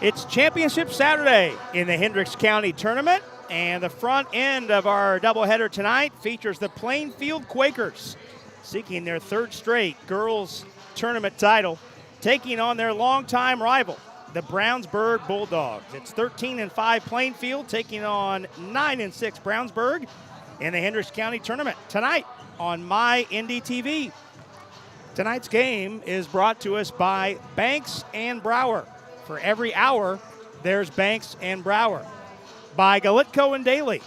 It's Championship Saturday in the Hendricks County Tournament, and the front end of our doubleheader tonight features the Plainfield Quakers, seeking their third straight girls tournament title, taking on their longtime rival, the Brownsburg Bulldogs. It's 13-5 Plainfield taking on 9-6 Brownsburg in the Hendricks County Tournament tonight on My Indy TV. Tonight's game is brought to us by Banks and Brower. For every hour, there's Banks and Brower. By Galitco and Daly.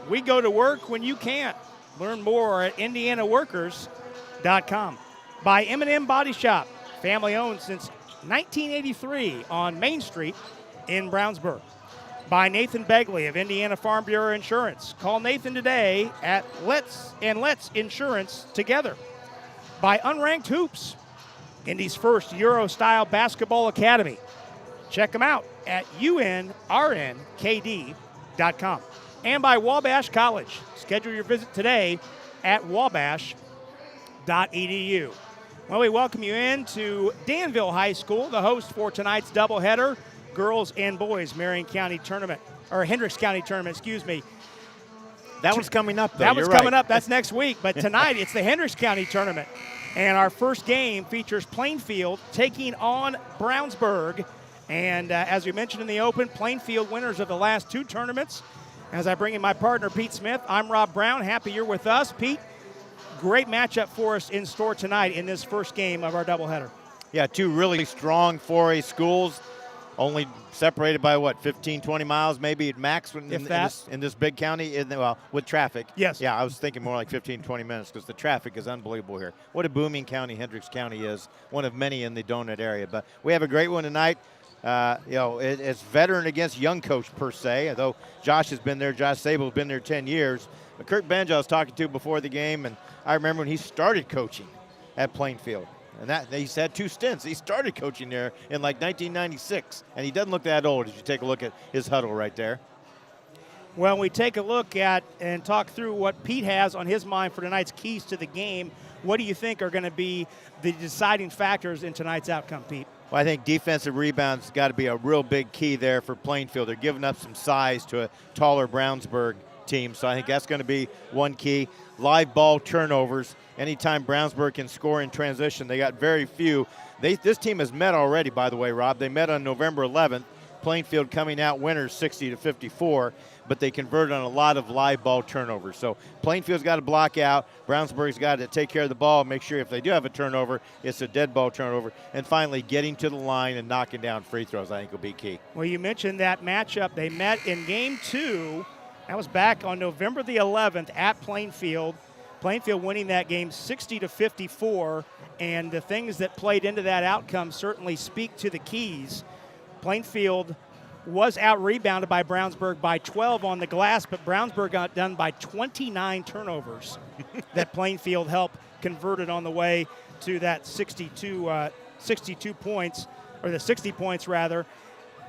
We go to work when you can't. Learn more at IndianaWorkers.com. By M&M Body Shop, family owned since 1983 on Main Street in Brownsburg. By Nathan Begley of Indiana Farm Bureau Insurance. Call Nathan today at Let's Insurance Together. By Unranked Hoops, Indy's first Euro-style basketball academy. Check them out at unrnkd.com. And by Wabash College. Schedule your visit today at wabash.edu. Well, we welcome you into Danville High School, the host for tonight's doubleheader, girls and boys Marion County Tournament, or Hendricks County Tournament, excuse me. That one's coming up, though. That one's coming up. That's next week. But tonight, it's the Hendricks County Tournament. And our first game features Plainfield taking on Brownsburg. And as we mentioned in the open, Plainfield winners of the last two tournaments. As I bring in my partner, Pete Smith, I'm Rob Brown. Happy you're with us. Pete, great matchup for us in store tonight in this first game of our doubleheader. Yeah, two really strong 4A schools, only separated by, 15, 20 miles maybe at max in this big county, with traffic. Yes. Yeah, I was thinking more like 15, 20 minutes because the traffic is unbelievable here. What a booming county Hendricks County is, one of many in the Donut area. But we have a great one tonight. It's veteran against young coach per se, although Josh Sable's been there 10 years. But Kirk Benja I was talking to before the game, and I remember when he started coaching at Plainfield. And he's had two stints. He started coaching there in 1996, and he doesn't look that old as you take a look at his huddle right there. Well, we take a look at and talk through what Pete has on his mind for tonight's keys to the game. What do you think are going to be the deciding factors in tonight's outcome, Pete? Well, I think defensive rebounds got to be a real big key there for Plainfield. They're giving up some size to a taller Brownsburg team, so I think that's going to be one key. Live ball turnovers. Anytime Brownsburg can score in transition, they got very few. This team has met already, by the way, Rob. They met on November 11th. Plainfield coming out winners 60-54, but they converted on a lot of live ball turnovers. So Plainfield's got to block out. Brownsburg's got to take care of the ball, make sure if they do have a turnover, it's a dead ball turnover. And finally, getting to the line and knocking down free throws, I think, will be key. Well, you mentioned that matchup. They met in Game 2. That was back on November the 11th at Plainfield. Plainfield winning that game 60-54, and the things that played into that outcome certainly speak to the keys. Plainfield was out-rebounded by Brownsburg by 12 on the glass, but Brownsburg got done by 29 turnovers that Plainfield helped converted on the way to that 62 points, or the 60 points rather.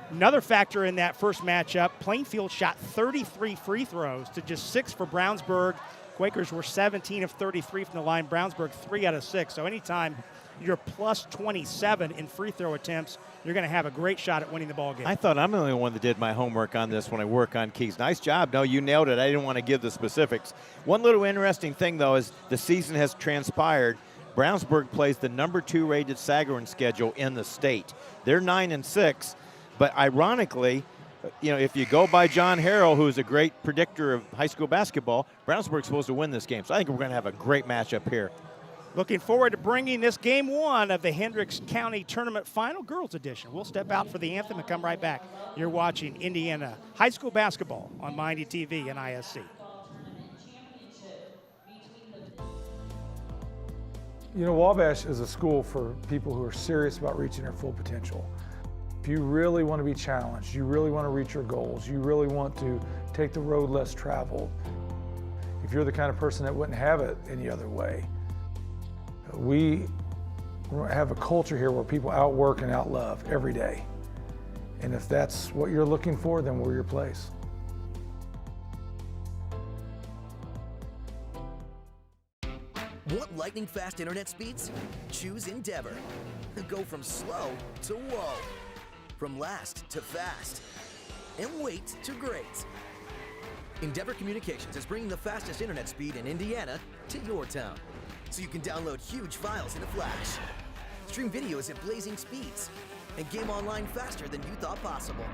Another factor in that first matchup, Plainfield shot 33 free throws to just 6 for Brownsburg. Quakers were 17 of 33 from the line. Brownsburg 3 out of 6. So anytime you're plus 27 in free throw attempts, you're going to have a great shot at winning the ball game. I thought I'm the only one that did my homework on this when I work on keys. Nice job. No, you nailed it. I didn't want to give the specifics. One little interesting thing, though, is the season has transpired. Brownsburg plays the number 2 rated Sagarin schedule in the state. They're 9-6, but ironically, if you go by John Harrell, who's a great predictor of high school basketball, Brownsburg's supposed to win this game. So I think we're going to have a great matchup here. Looking forward to bringing this Game 1 of the Hendricks County Tournament Final Girls Edition. We'll step out for the anthem and come right back. You're watching Indiana High School Basketball on My Indy TV and ISC. Wabash is a school for people who are serious about reaching their full potential. If you really want to be challenged, you really want to reach your goals, you really want to take the road less traveled, if you're the kind of person that wouldn't have it any other way, we have a culture here where people outwork and outlove every day. And if that's what you're looking for, then we're your place. Want lightning-fast internet speeds? Choose Endeavor. Go from slow to whoa. from last to fast, and wait to great. Endeavor Communications is bringing the fastest internet speed in Indiana to your town, so you can download huge files in a flash, stream videos at blazing speeds, and game online faster than you thought possible.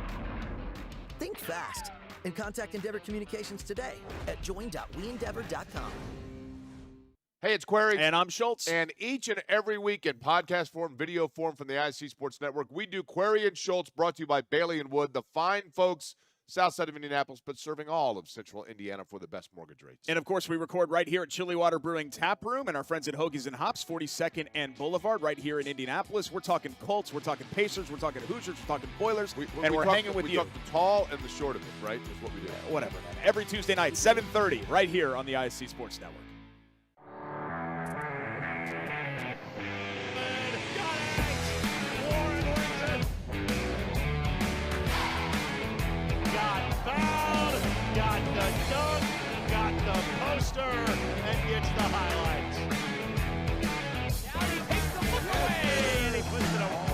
Think fast and contact Endeavor Communications today at join.weendeavor.com. Hey, it's Query. And I'm Schultz. And each and every week in podcast form, video form from the IC Sports Network, we do Query and Schultz, brought to you by Bailey & Wood, the fine folks south side of Indianapolis, but serving all of central Indiana for the best mortgage rates. And, of course, we record right here at Chilly Water Brewing Tap Room and our friends at Hoagies and Hops, 42nd and Boulevard, right here in Indianapolis. We're talking Colts, we're talking Pacers, we're talking Hoosiers, we're talking Boilers, and we're hanging with you. We talk the tall and the short of it, right, is what we do. Yeah, whatever, man. Every Tuesday night, 7:30, right here on the IC Sports Network. And gets the highlights. Now he takes the look away, and he puts it away.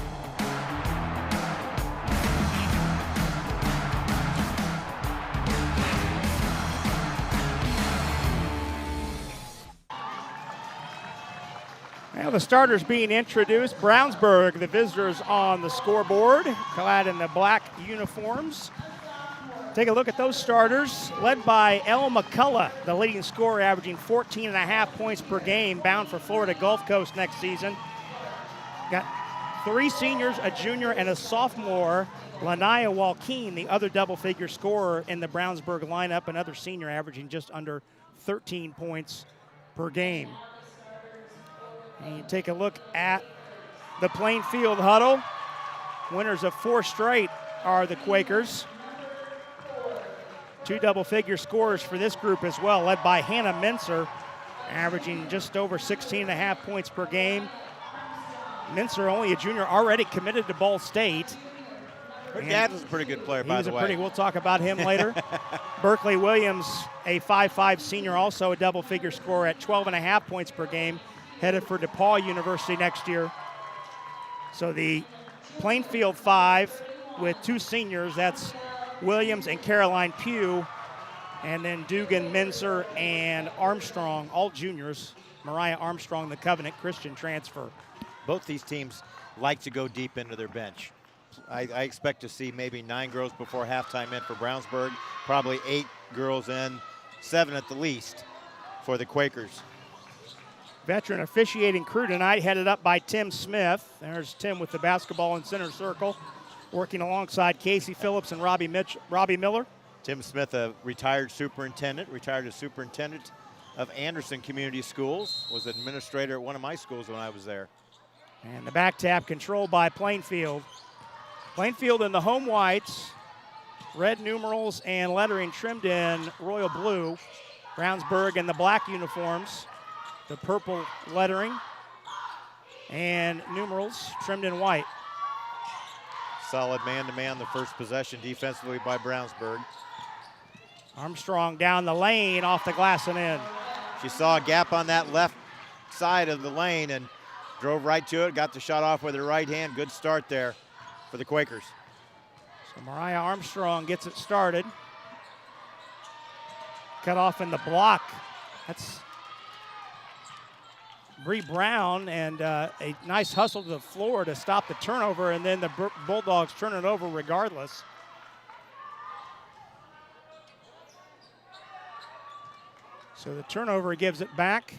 Now the starters being introduced. Brownsburg, the visitors on the scoreboard, clad in the black uniforms. Take a look at those starters, led by El McCullough, the leading scorer, averaging 14.5 points per game, bound for Florida Gulf Coast next season. Got 3 seniors, a junior, and a sophomore. Lanaya Walkeen, the other double-figure scorer in the Brownsburg lineup, another senior averaging just under 13 points per game. And you take a look at the Plainfield huddle. Winners of 4 straight are the Quakers. 2 double-figure scorers for this group as well, led by Hannah Mincer, averaging just over 16.5 points per game. Mincer, only a junior, already committed to Ball State. Her dad was a pretty good player, by the way. We'll talk about him later. Berkeley Williams, a 5'5 senior, also a double-figure scorer at 12.5 points per game, headed for DePaul University next year. So the Plainfield 5 with 2 seniors, that's Williams and Caroline Pugh, and then Dugan, Mincer, and Armstrong, all juniors. Mariah Armstrong, the Covenant Christian transfer. Both these teams like to go deep into their bench. I expect to see maybe 9 girls before halftime in for Brownsburg, probably 8 girls in, 7 at the least for the Quakers. Veteran officiating crew tonight, headed up by Tim Smith. There's Tim with the basketball in center circle, working alongside Casey Phillips and Robbie Miller. Tim Smith, a retired as superintendent of Anderson Community Schools, was administrator at one of my schools when I was there. And the back tap controlled by Plainfield. Plainfield in the home whites, red numerals and lettering trimmed in royal blue. Brownsburg in the black uniforms, the purple lettering and numerals trimmed in white. Solid man-to-man the first possession defensively by Brownsburg. Armstrong down the lane, off the glass and in. She saw a gap on that left side of the lane and drove right to it, got the shot off with her right hand. Good start there for the Quakers. So Mariah Armstrong gets it started. Cut off in the block. That's Bree Brown, and a nice hustle to the floor to stop the turnover, and then the Bulldogs turn it over regardless. So the turnover gives it back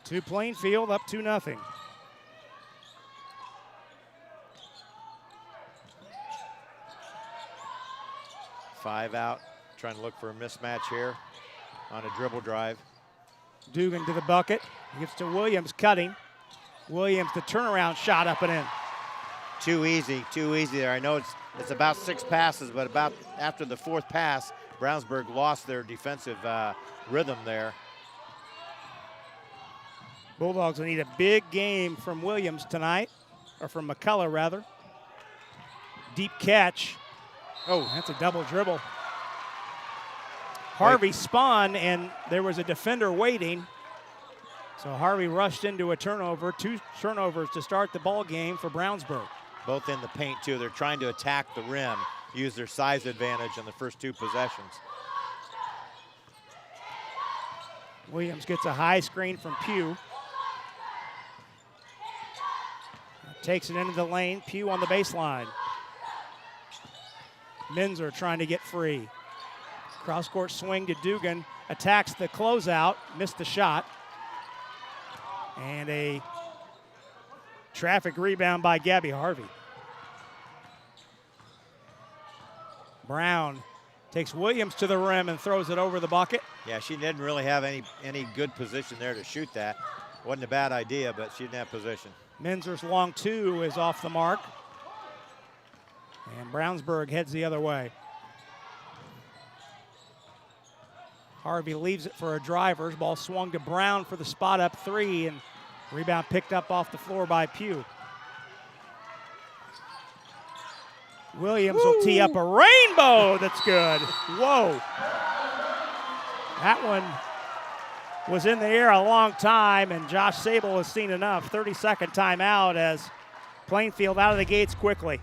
to Plainfield, up 2-0. Five out, trying to look for a mismatch here on a dribble drive. Dugan to the bucket. He gets to Williams cutting. Williams, the turnaround shot up and in. Too easy there. I know it's about 6 passes, but about after the 4th pass, Brownsburg lost their defensive rhythm there. Bulldogs will need a big game from Williams tonight, or from McCullough rather. Deep catch. Oh, that's a double dribble. Harvey spun, and there was a defender waiting. So Harvey rushed into a turnover. 2 turnovers to start the ball game for Brownsburg. both in the paint too. They're trying to attack the rim, use their size advantage on the first 2 possessions. Williams gets a high screen from Pugh. Takes it into the lane. Pugh on the baseline. Minzer trying to get free. Cross-court swing to Dugan. Attacks the closeout. Missed the shot. And a traffic rebound by Gabby Harvey. Brown takes Williams to the rim and throws it over the bucket. Yeah, she didn't really have any good position there to shoot that. Wasn't a bad idea, but she didn't have position. Minzer's long 2 is off the mark. And Brownsburg heads the other way. Harvey leaves it for a driver's. Ball swung to Brown for the spot up 3, and rebound picked up off the floor by Pugh. Williams will tee up a rainbow that's good. Whoa. That one was in the air a long time, and Josh Sable has seen enough. 30-second timeout as Plainfield out of the gates quickly.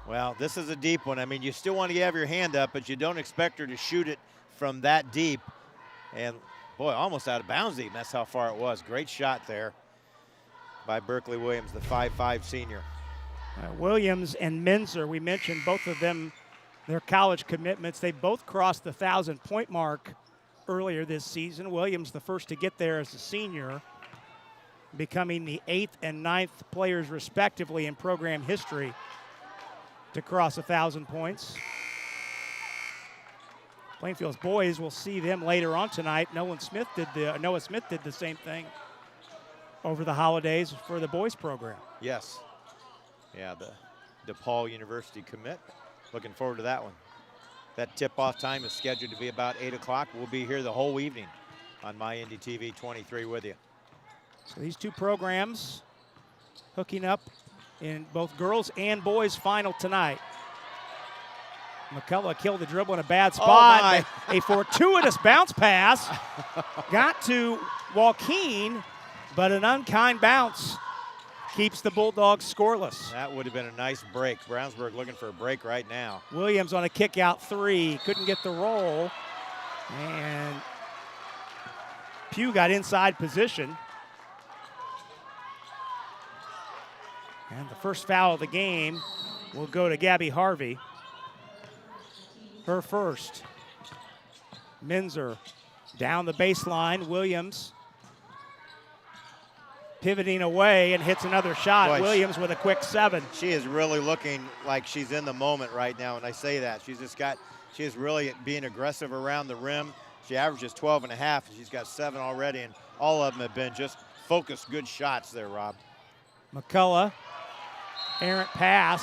Well, this is a deep one. I mean, you still want to have your hand up, but you don't expect her to shoot it from that deep. And, boy, almost out of bounds deep. That's how far it was. Great shot there by Berkeley Williams, the 5'5" senior. Williams and Minzer, we mentioned both of them, their college commitments. They both crossed the 1,000-point mark earlier this season. Williams the first to get there as a senior, becoming the 8th and 9th players respectively in program history to cross 1,000 points. Plainfield's boys, will see them later on tonight. Noah Smith did the same thing over the holidays for the boys program. Yes. Yeah, the DePaul University commit. Looking forward to that one. That tip-off time is scheduled to be about 8 o'clock. We'll be here the whole evening on MyIndyTV 23 with you. So these 2 programs hooking up in both girls and boys final tonight. McCullough killed the dribble in a bad spot. A fortuitous bounce pass. Got to Joaquin, but an unkind bounce keeps the Bulldogs scoreless. That would have been a nice break. Brownsburg looking for a break right now. Williams on a kick out 3. Couldn't get the roll. And Pugh got inside position. And the first foul of the game will go to Gabby Harvey. Her first. Minzer down the baseline. Williams pivoting away and hits another shot. Boy, Williams with a quick 7. She is really looking like she's in the moment right now, and I say that. She is really being aggressive around the rim. She averages 12 and a half, and she's got 7 already, and all of them have been just focused, good shots there, Rob. McCullough, errant pass.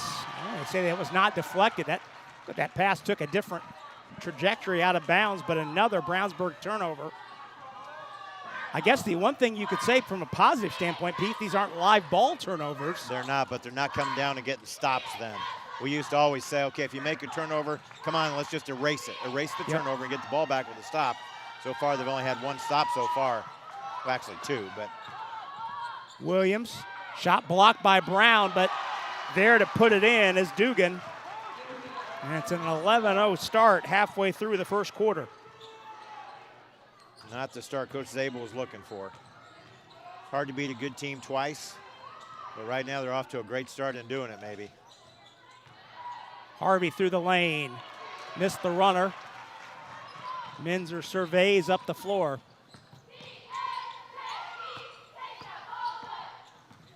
They say that was not deflected. That pass took a different trajectory out of bounds, but another Brownsburg turnover. I guess the one thing you could say from a positive standpoint, Pete, these aren't live ball turnovers. They're not, but they're not coming down and getting stops then. We used to always say, okay, if you make a turnover, come on, let's just erase it. Erase the turnover and get the ball back with a stop. So far, they've only had 1 stop so far. Well, actually 2, but. Williams, shot blocked by Brown, but there to put it in is Dugan. And it's an 11-0 start halfway through the first quarter. Not the start Coach Zabel was looking for. Hard to beat a good team twice, but right now they're off to a great start in doing it maybe. Harvey through the lane, missed the runner. Minzer surveys up the floor.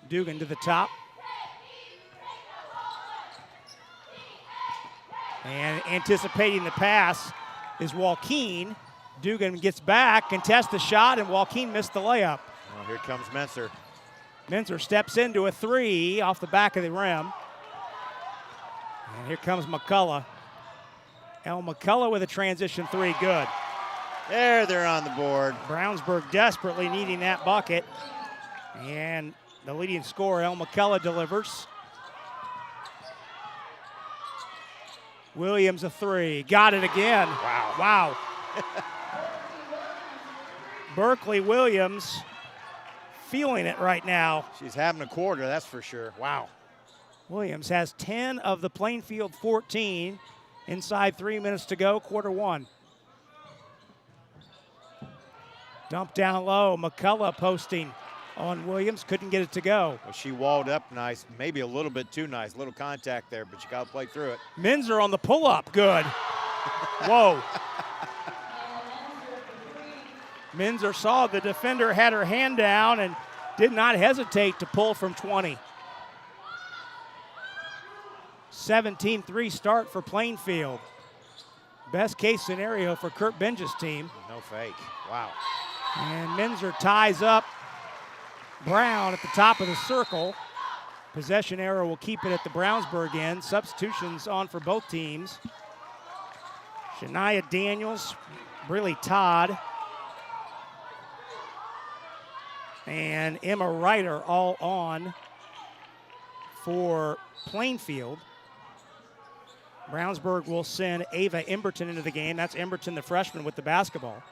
Dugan to the top. And anticipating the pass is Joaquin. Dugan gets back, contests the shot, and Joaquin missed the layup. Well, here comes Menser. Menser steps into a 3 off the back of the rim. And here comes McCullough. McCullough with a transition 3, good. There, they're on the board. Brownsburg desperately needing that bucket. And the leading scorer, McCullough, delivers. Williams a 3, got it again. Wow. Berkeley Williams feeling it right now. She's having a quarter, that's for sure. Wow. Williams has 10 of the Plainfield 14 inside 3 minutes to go, quarter one. Dump down low, McCullough posting on Williams, couldn't get it to go. Well, she walled up nice, maybe a little bit too nice, little contact there, but you got to play through it. Minzer on the pull-up, good. Whoa. Minzer saw the defender had her hand down and did not hesitate to pull from 20. 17-3 start for Plainfield. Best case scenario for Kurt Benja's team. No fake, wow. And Minzer ties up Brown at the top of the circle. Possession arrow will keep it at the Brownsburg end. Substitutions on for both teams. Shania Daniels, Briley Todd, and Emma Ryder all on for Plainfield. Brownsburg will send Ava Emberton into the game. That's Emberton, the freshman, with the basketball.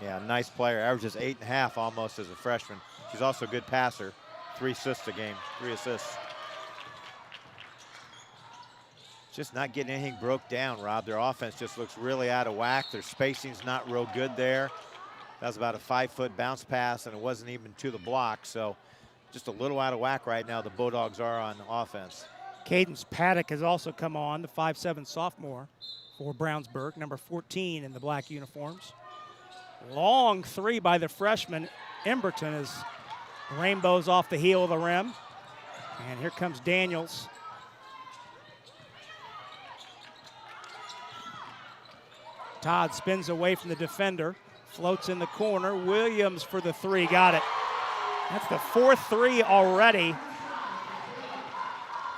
Yeah, nice player. Averages 8.5 almost as a freshman. She's also a good passer. 3 assists a game, 3 assists. Just not getting anything broke down, Rob. Their offense just looks really out of whack. Their spacing's not real good there. That was about a 5-foot bounce pass, and it wasn't even to the block. So just a little out of whack right now, the Bulldogs are on offense. Cadence Paddock has also come on, the 5'7" sophomore for Brownsburg, number 14 in the black uniforms. Long three by the freshman Emberton as rainbows off the heel of the rim. And here comes Daniels. Todd spins away from the defender, floats in the corner. Williams for the three, got it. That's the 4th three already.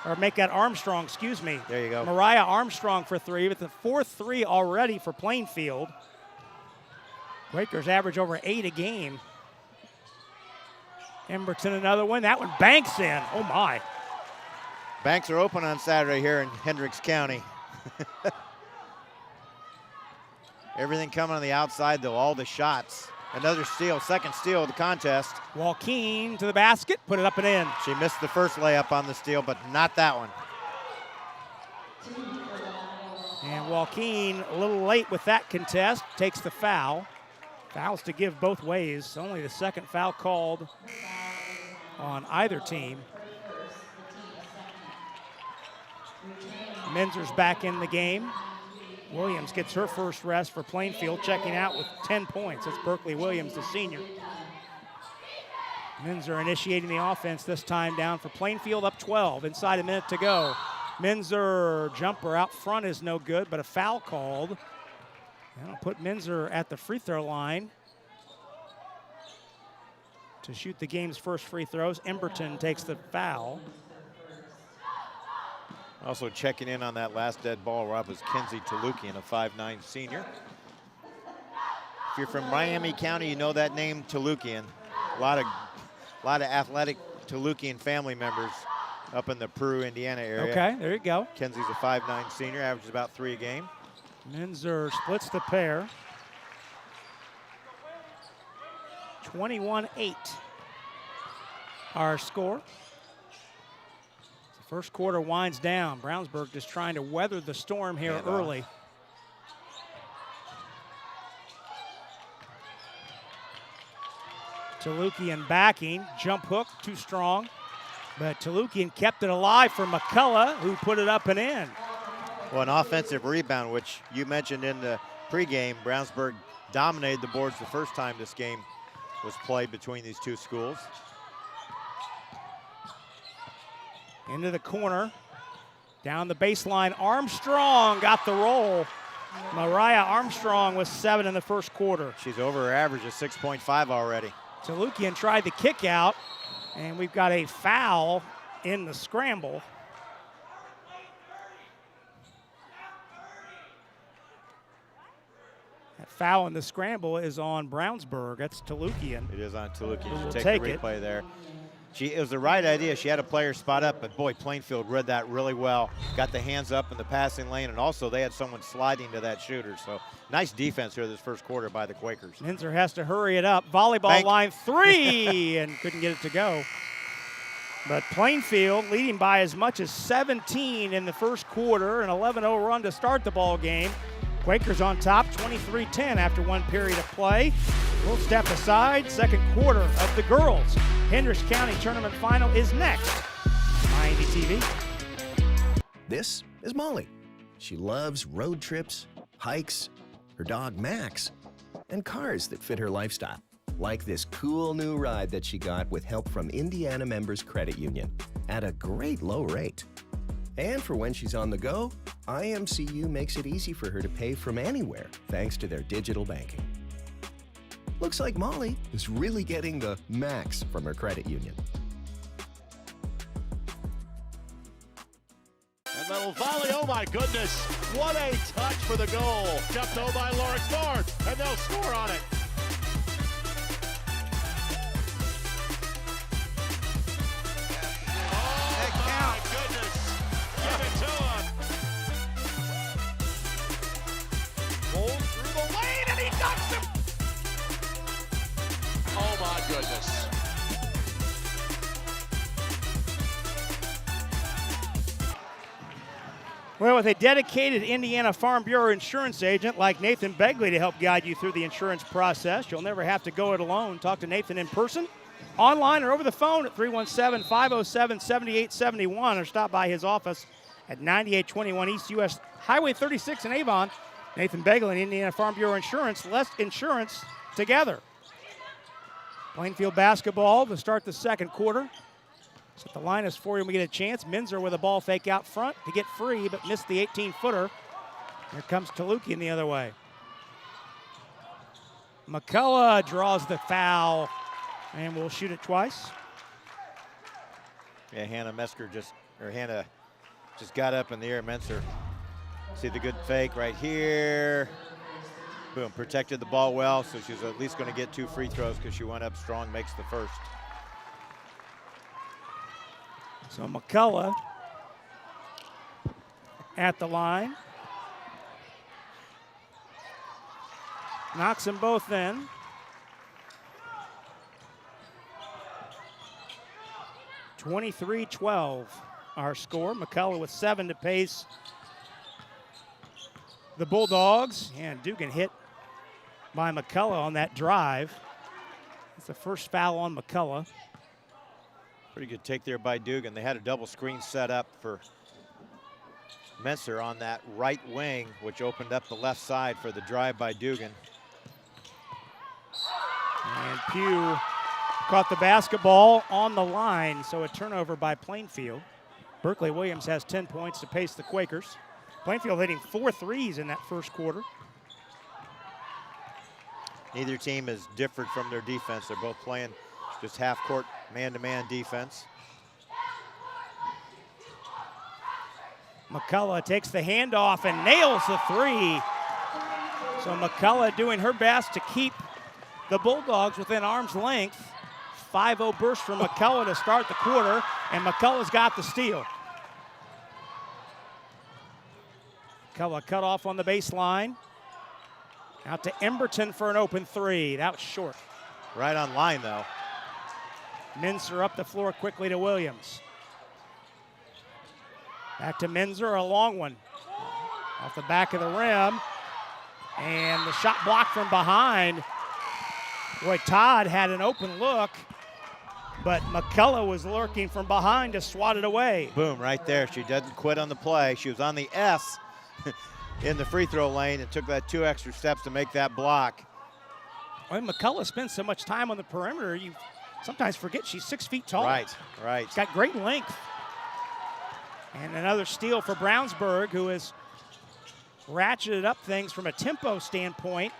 Or make that Armstrong, excuse me. There you go. Mariah Armstrong for 3, but the 4th three already for Plainfield. Quakers average over 8 a game. Emberton another one. That one banks in. Oh my. Banks are open on Saturday here in Hendricks County. Everything coming on the outside though, all the shots. Another steal, second steal of the contest. Walkeen to the basket, put it up and in. She missed the first layup on the steal, but not that one. And Walkeen a little late with that contest, takes the foul. Fouls to give both ways. Only the second foul called on either team. Minzer's back in the game. Williams gets her first rest for Plainfield, checking out with 10 points. That's Berkeley Williams, the senior. Minzer initiating the offense this time down for Plainfield, up 12, inside a minute to go. Minzer jumper out front is no good, but a foul called. That'll put Minzer at the free throw line to shoot the game's first free throws. Emberton takes the foul. Also checking in on that last dead ball, Rob, was Kenzie Talukian, a 5'9" senior. If you're from Miami County, you know that name, Talukian. A lot of athletic Talukian family members up in the Peru, Indiana area. Okay, there you go. Kenzie's a 5'9" senior, averages about 3 a game. Minzer splits the pair. 21-8 our score. The first quarter winds down. Brownsburg just trying to weather the storm here early. Talukian backing, jump hook, too strong. But Talukian kept it alive for McCullough, who put it up and in. Well, an offensive rebound, which you mentioned in the pregame. Brownsburg dominated the boards the first time this game was played between these two schools. Into the corner, down the baseline. Armstrong got the roll. Mariah Armstrong was 7 in the first quarter. She's over her average of 6.5 already. Talukian tried the kick out, and we've got a foul in the scramble. That foul in the scramble is on Brownsburg. That's Talukian. It is on Talukian. We'll She'll take the it. replay there. It was the right idea. She had a player spot up, but boy, Plainfield read that really well. Got the hands up in the passing lane, and also they had someone sliding to that shooter. So nice defense here this first quarter by the Quakers. Minzer has to hurry it up. Volleyball line 3, and couldn't get it to go. But Plainfield leading by as much as 17 in the first quarter, an 11-0 run to start the ball game. Quakers on top, 23-10 after one period of play. We'll step aside. Second quarter of the girls' Hendricks County Tournament Final is next. IND TV. This is Molly. She loves road trips, hikes, her dog Max, and cars that fit her lifestyle. Like this cool new ride that she got with help from Indiana Members Credit Union at a great low rate. And for when she's on the go, IMCU makes it easy for her to pay from anywhere thanks to their digital banking. Looks like Molly is really getting the max from her credit union. And little volley, oh my goodness, what a touch for the goal. Jumped over by Lawrence North, and they'll score on it. Goodness. Well, with a dedicated Indiana Farm Bureau insurance agent like Nathan Begley to help guide you through the insurance process, you'll never have to go it alone. Talk to Nathan in person, online, or over the phone at 317-507-7871, or stop by his office at 9821 East US Highway 36 in Avon. Nathan Begley and Indiana Farm Bureau Insurance, less insurance together. Plainfield basketball to start the second quarter. So the line is for him. We get a chance. Minzer with a ball fake out front to get free, but missed the 18-footer. Here comes Talukian the other way. McCullough draws the foul, and will shoot it twice. Yeah, Hannah just got up in the air. Minzer, see the good fake right here. Boom, protected the ball well, so she's at least going to get 2 free throws because she went up strong, makes the first. So McCullough at the line. Knocks them both in. (23-12) our score. McCullough with 7 to pace the Bulldogs. And Dugan hit by McCullough on that drive. It's the first foul on McCullough. Pretty good take there by Dugan. They had a double screen set up for Minzer on that right wing, which opened up the left side for the drive by Dugan. And Pugh caught the basketball on the line, so a turnover by Plainfield. Berkeley Williams has 10 points to pace the Quakers. Plainfield hitting 4 threes in that first quarter. Neither team is different from their defense. They're both playing just half-court man-to-man defense. McCullough takes the handoff and nails the 3. So McCullough doing her best to keep the Bulldogs within arm's length. 5-0 burst from McCullough to start the quarter, and McCullough's got the steal. McCullough cut off on the baseline. Out to Emberton for an open 3. That was short. Right on line, though. Minzer up the floor quickly to Williams. Back to Minzer, a long one. Off the back of the rim. And the shot blocked from behind. Boy, Todd had an open look, but McCullough was lurking from behind to swat it away. Boom, right there. She doesn't quit on the play. She was on the S in the free throw lane and took that 2 extra steps to make that block. When McCullough spends so much time on the perimeter, you sometimes forget she's 6 feet tall. Right. She's got great length. And another steal for Brownsburg, who has ratcheted up things from a tempo standpoint.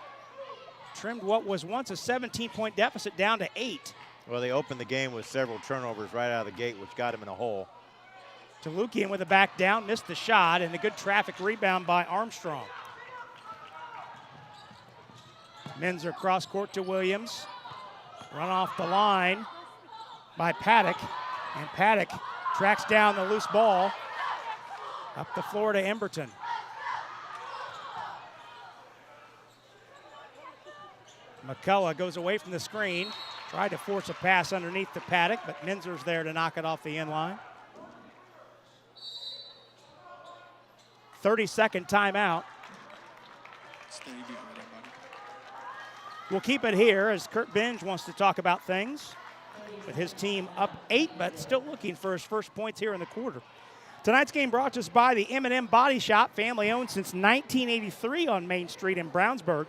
Trimmed what was once a 17-point deficit down to 8. Well, they opened the game with several turnovers right out of the gate, which got him in a hole. Talukian with a back down, missed the shot, and a good traffic rebound by Armstrong. Minzer cross court to Williams. Run off the line by Paddock, and Paddock tracks down the loose ball. Up the floor to Emberton. McCullough goes away from the screen, Tried to force a pass underneath to Paddock, but Minzer's there to knock it off the end line. 30-second timeout. We'll keep it here as Kurt Binge wants to talk about things with his team up 8, but still looking for his first points here in the quarter. Tonight's game brought to us by the M&M Body Shop, family owned since 1983 on Main Street in Brownsburg.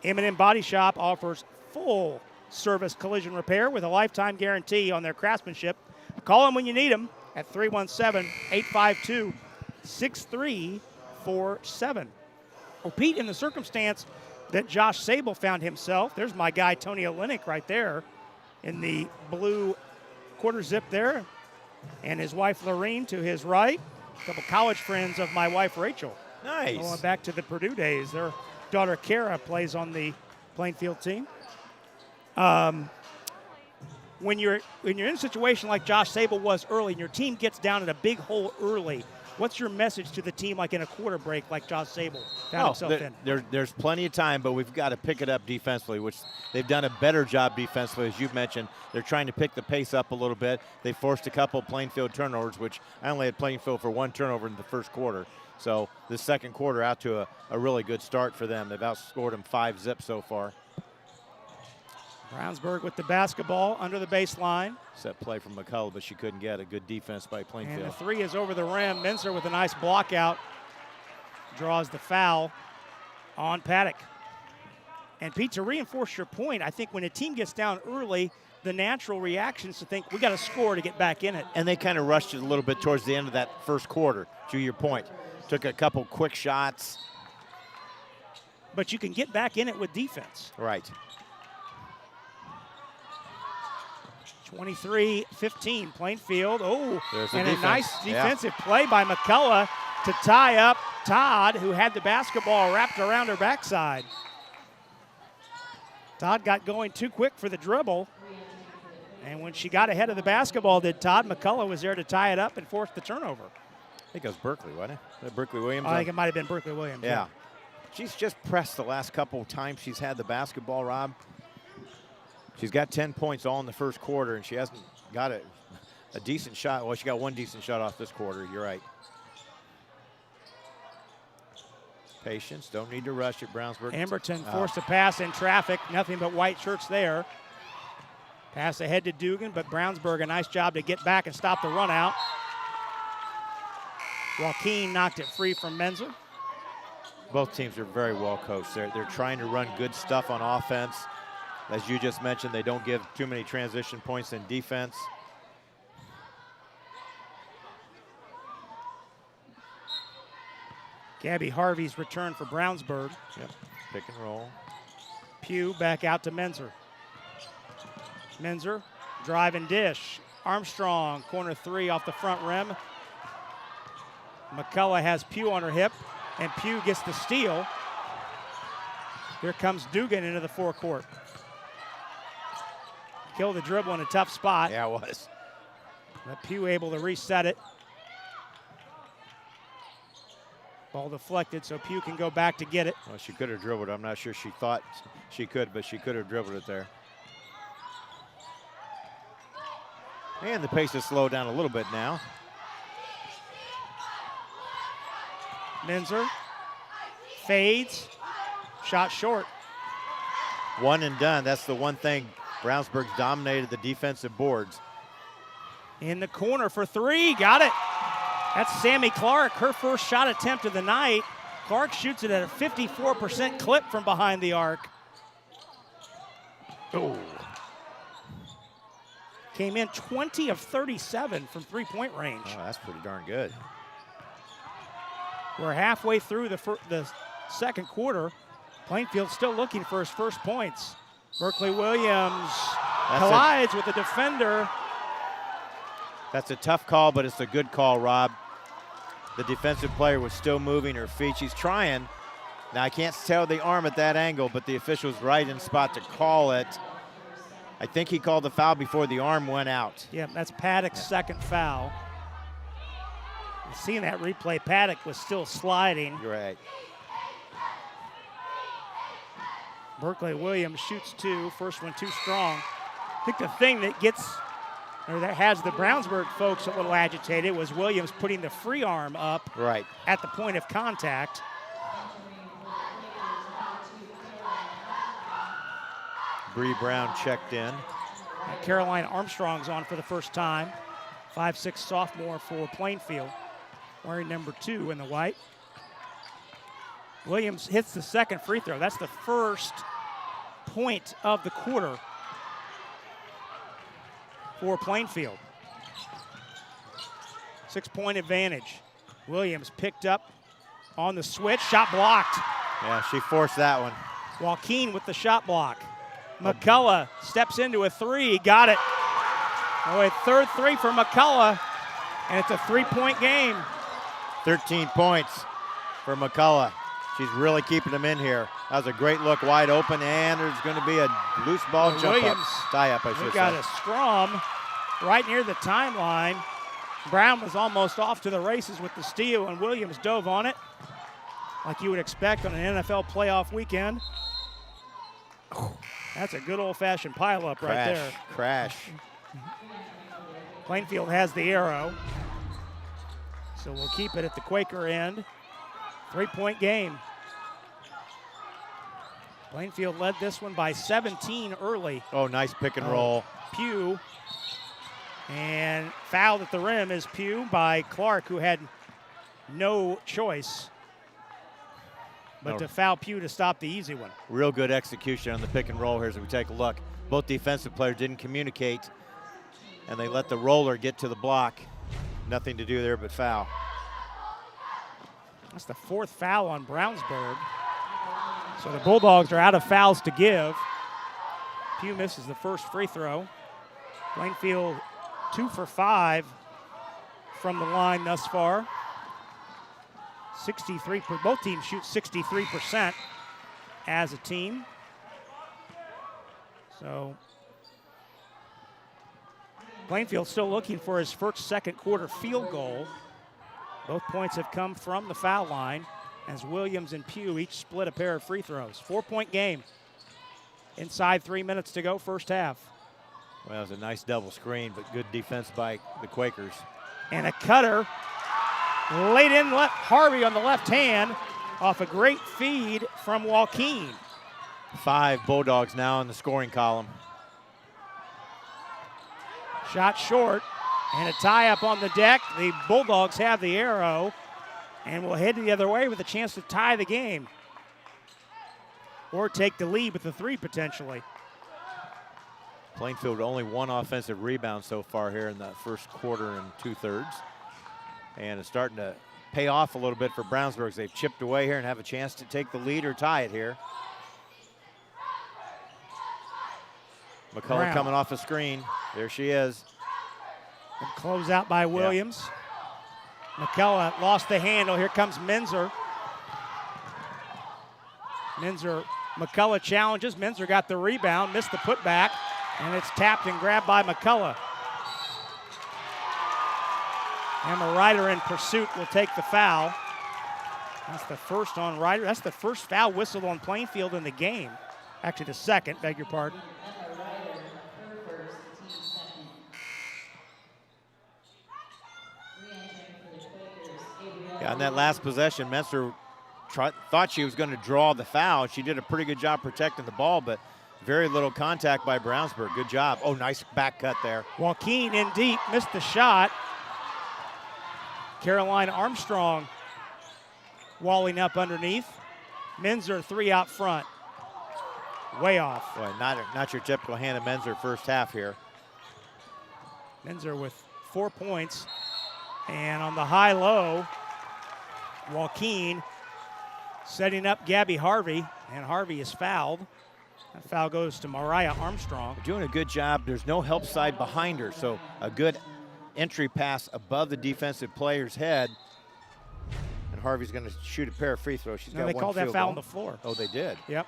M&M Body Shop offers full service collision repair with a lifetime guarantee on their craftsmanship. Call them when you need them at 317-852-6347. Well, Pete, in the circumstance that Josh Sable found himself, there's my guy Tony Olenek right there in the blue quarter zip there, and his wife Lorene to his right, a couple college friends of my wife Rachel. Nice. Going back to the Purdue days. Their daughter Kara plays on the Plainfield team. When you're in a situation like Josh Sable was early and your team gets down in a big hole early, what's your message to the team like in a quarter break like Josh Sable found himself in? There's plenty of time, but we've got to pick it up defensively, which they've done a better job defensively, as you've mentioned. They're trying to pick the pace up a little bit. They forced a couple Plainfield turnovers, which I only had Plainfield for 1 turnover in the first quarter. So the second quarter out to a really good start for them. They've outscored them 5-zip so far. Brownsburg with the basketball under the baseline. Set play from McCullough, but she couldn't get a good defense by Plainfield. And the 3 is over the rim. Minzer with a nice block out draws the foul on Paddock. And Pete, to reinforce your point, I think when a team gets down early, the natural reaction is to think we got to score to get back in it. And they kind of rushed it a little bit towards the end of that first quarter, to your point. Took a couple quick shots. But you can get back in it with defense. Right. 23-15, Plainfield. Oh, There's and a nice defensive play by McCullough to tie up Todd, who had the basketball wrapped around her backside. Todd got going too quick for the dribble. And when she got ahead of the basketball, Todd, McCullough was there to tie it up and force the turnover. I think it was Berkeley, wasn't it? Berkeley Williams? I think it might have been Berkeley Williams. Yeah. She's just pressed the last couple of times she's had the basketball, Rob. She's got 10 points all in the first quarter, and she hasn't got a decent shot. Well, she got 1 decent shot off this quarter. You're right. Patience. Don't need to rush at Brownsburg. Amberton forced a pass in traffic. Nothing but white shirts there. Pass ahead to Dugan, but Brownsburg, a nice job to get back and stop the run out. Joaquin knocked it free from Menzer. Both teams are very well coached. They're trying to run good stuff on offense. As you just mentioned, they don't give too many transition points in defense. Gabby Harvey's return for Brownsburg. Yep, pick and roll. Pugh back out to Menzer. Menzer, drive and dish. Armstrong, corner 3 off the front rim. McCullough has Pugh on her hip, and Pugh gets the steal. Here comes Dugan into the forecourt. Killed the dribble in a tough spot. Yeah, it was. But Pugh able to reset it. Ball deflected, so Pugh can go back to get it. Well, she could have dribbled. I'm not sure she thought she could, but she could have dribbled it there. And the pace has slowed down a little bit now. Minzer fades, shot short. 1 and done. That's the one thing. Brownsburg's dominated the defensive boards. In the corner for 3, got it. That's Sammy Clark, her first shot attempt of the night. Clark shoots it at a 54% clip from behind the arc. Oh. Came in 20 of 37 from 3-point range. Oh, that's pretty darn good. We're halfway through the second quarter. Plainfield still looking for his first points. Berkeley Williams collides with the defender. That's a tough call, but it's a good call, Rob. The defensive player was still moving her feet. She's trying. Now, I can't tell the arm at that angle, but the official's right in spot to call it. I think he called the foul before the arm went out. Yeah, that's Paddock's second foul. Seeing that replay, Paddock was still sliding. You're right. Berkeley Williams shoots 2. First one too strong. I think the thing that that has the Brownsburg folks a little agitated was Williams putting the free arm up Right. at the point of contact. Bree Brown checked in. Caroline Armstrong's on for the first time. 5'6" sophomore for Plainfield, wearing number 2 in the white. Williams hits the second free throw. That's the first point of the quarter for Plainfield. 6-point advantage. Williams picked up on the switch, shot blocked. Yeah, she forced that one. Joaquin with the shot block. McCullough steps into a 3, got it. Oh, a third 3 for McCullough, and it's a 3-point game. 13 points for McCullough. She's really keeping them in here. That was a great look, wide open, and there's going to be a loose ball jump Williams, up. Tie up, I should we say. got a scrum right near the timeline. Brown was almost off to the races with the steal, and Williams dove on it like you would expect on an NFL playoff weekend. That's a good old-fashioned pileup right there. Crash. Plainfield has the arrow, so we'll keep it at the Quaker end. 3-point game. Plainfield led this one by 17 early. Oh, nice pick and roll. Pugh. And fouled at the rim is Pugh by Clark, who had no choice but to foul Pugh to stop the easy one. Real good execution on the pick and roll here as we take a look. Both defensive players didn't communicate, and they let the roller get to the block. Nothing to do there but foul. That's the 4th foul on Brownsburg. So the Bulldogs are out of fouls to give. Pugh misses the first free throw. Plainfield 2 for 5 from the line thus far. 63, both teams shoot 63% as a team. So Plainfield still looking for his first second quarter field goal. Both points have come from the foul line as Williams and Pugh each split a pair of free throws. 4-point game. Inside 3 minutes to go, first half. Well, it was a nice double screen, but good defense by the Quakers. And a cutter laid in Harvey on the left hand off a great feed from Joaquin. 5 Bulldogs now in the scoring column. Shot short and a tie up on the deck. The Bulldogs have the arrow and will head the other way with a chance to tie the game or take the lead with the 3 potentially. Plainfield only 1 offensive rebound so far here in the first quarter and 2/3. And it's starting to pay off a little bit for Brownsburg as they've chipped away here and have a chance to take the lead or tie it here. McCullough Brown. coming off the screen. There she is. And close out by Williams. McCullough lost the handle. Here comes Menzer. McCullough challenges. Menzer got the rebound, missed the putback, and it's tapped and grabbed by McCullough. Emma Ryder in pursuit will take the foul. That's the first on Ryder. That's the first foul whistle on Plainfield in the game. Actually, the second, beg your pardon. Yeah, on that last possession, Menzer thought she was going to draw the foul. She did a pretty good job protecting the ball, but very little contact by Brownsburg. Good job. Oh, nice back cut there. Joaquin in deep, missed the shot. Caroline Armstrong walling up underneath. Menzer 3 out front. Way off. Boy, not your typical Hannah Menzer first half here. Menzer with 4 points. And on the high-low, Joaquin setting up Gabby Harvey, and Harvey is fouled. That foul goes to Mariah Armstrong. Doing a good job. There's no help side behind her, so a good entry pass above the defensive player's head. And Harvey's going to shoot a pair of free throws. She's got They one called that field foul goal. on the floor. Oh, they did? Yep.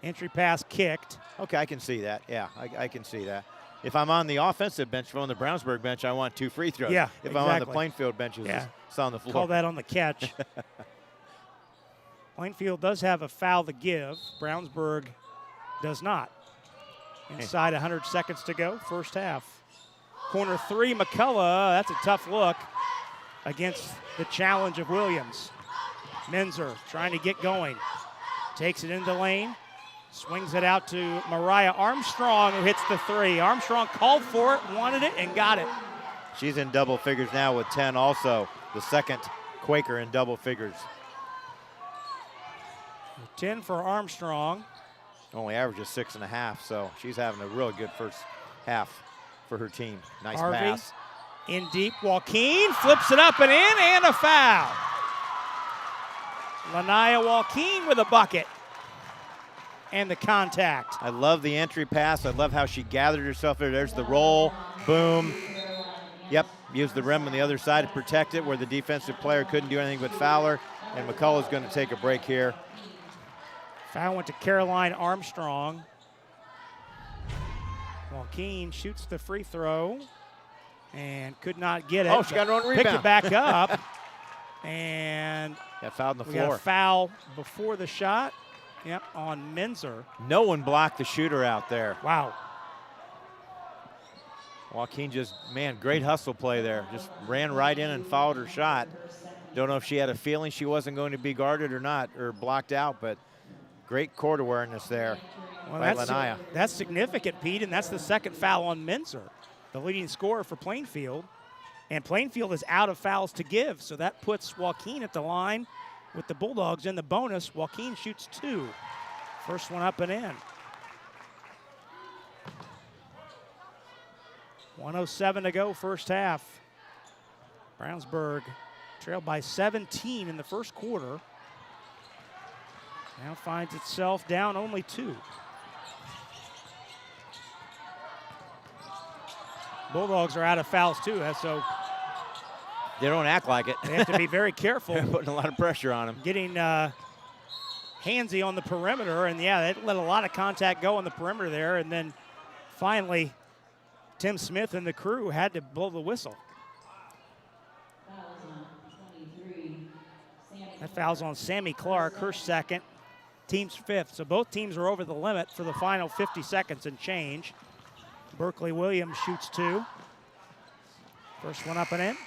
Entry pass kicked. Okay, I can see that. Yeah, I can see that. If I'm on the offensive bench, if I'm on the Brownsburg bench, I want 2 free throws. Yeah, If I'm on the exactly. Plainfield bench, it's on the floor. Call that on the catch. Plainfield does have a foul to give. Brownsburg does not. Inside 100 seconds to go, first half. Corner 3, McCullough, that's a tough look against the challenge of Williams. Menzer trying to get going. Takes it into the lane, swings it out to Mariah Armstrong, who hits the 3. Armstrong called for it, wanted it, and got it. She's in double figures now with 10 also. The second Quaker in double figures. 10 for Armstrong. Only averages 6.5, so she's having a really good first half for her team. Nice Harvey pass. in deep. Joaquin flips it up and in, and a foul. Lanaya Joaquin with a bucket. And the contact. I love the entry pass. I love how she gathered herself there. There's the roll. Boom. Yep, used the rim on the other side to protect it where the defensive player couldn't do anything but foul her. And McCullough's going to take a break here. Foul went to Caroline Armstrong. Joaquin shoots the free throw and could not get it. Oh, she got her own rebound. Picked it back up. And got fouled on the we floor. got a foul before the shot. Yep, on Menzer. No one blocked the shooter out there. Wow. Joaquin just, man, great hustle play there. Just ran right in and fouled her shot. Don't know if she had a feeling she wasn't going to be guarded or not, or blocked out, but great court awareness there by Lanaya. That's significant, Pete, and that's the second foul on Menzer, the leading scorer for Plainfield. And Plainfield is out of fouls to give, so that puts Joaquin at the line with the Bulldogs in the bonus. Joaquin shoots 2. First one up and in. 1:07 to go, first half. Brownsburg trailed by 17 in the first quarter. Now finds itself down only 2. Bulldogs are out of fouls too, so they don't act like it. They have to be very careful. They're putting a lot of pressure on them. Getting handsy on the perimeter, and yeah, they let a lot of contact go on the perimeter there, and then finally Tim Smith and the crew had to blow the whistle. That foul's on Sammy Clark, her second, team's 5th. So both teams are over the limit for the final 50 seconds and change. Berkeley Williams shoots 2. First one up and in.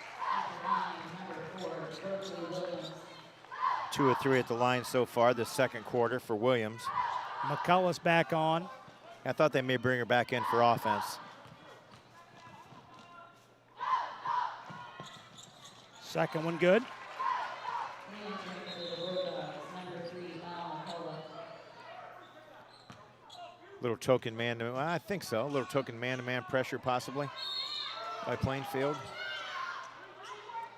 2 of 3 at the line so far this second quarter for Williams. McCullough's back on. I thought they may bring her back in for offense. Second one good. Little token man-to-man, I think so. A little token man-to-man pressure possibly by Plainfield.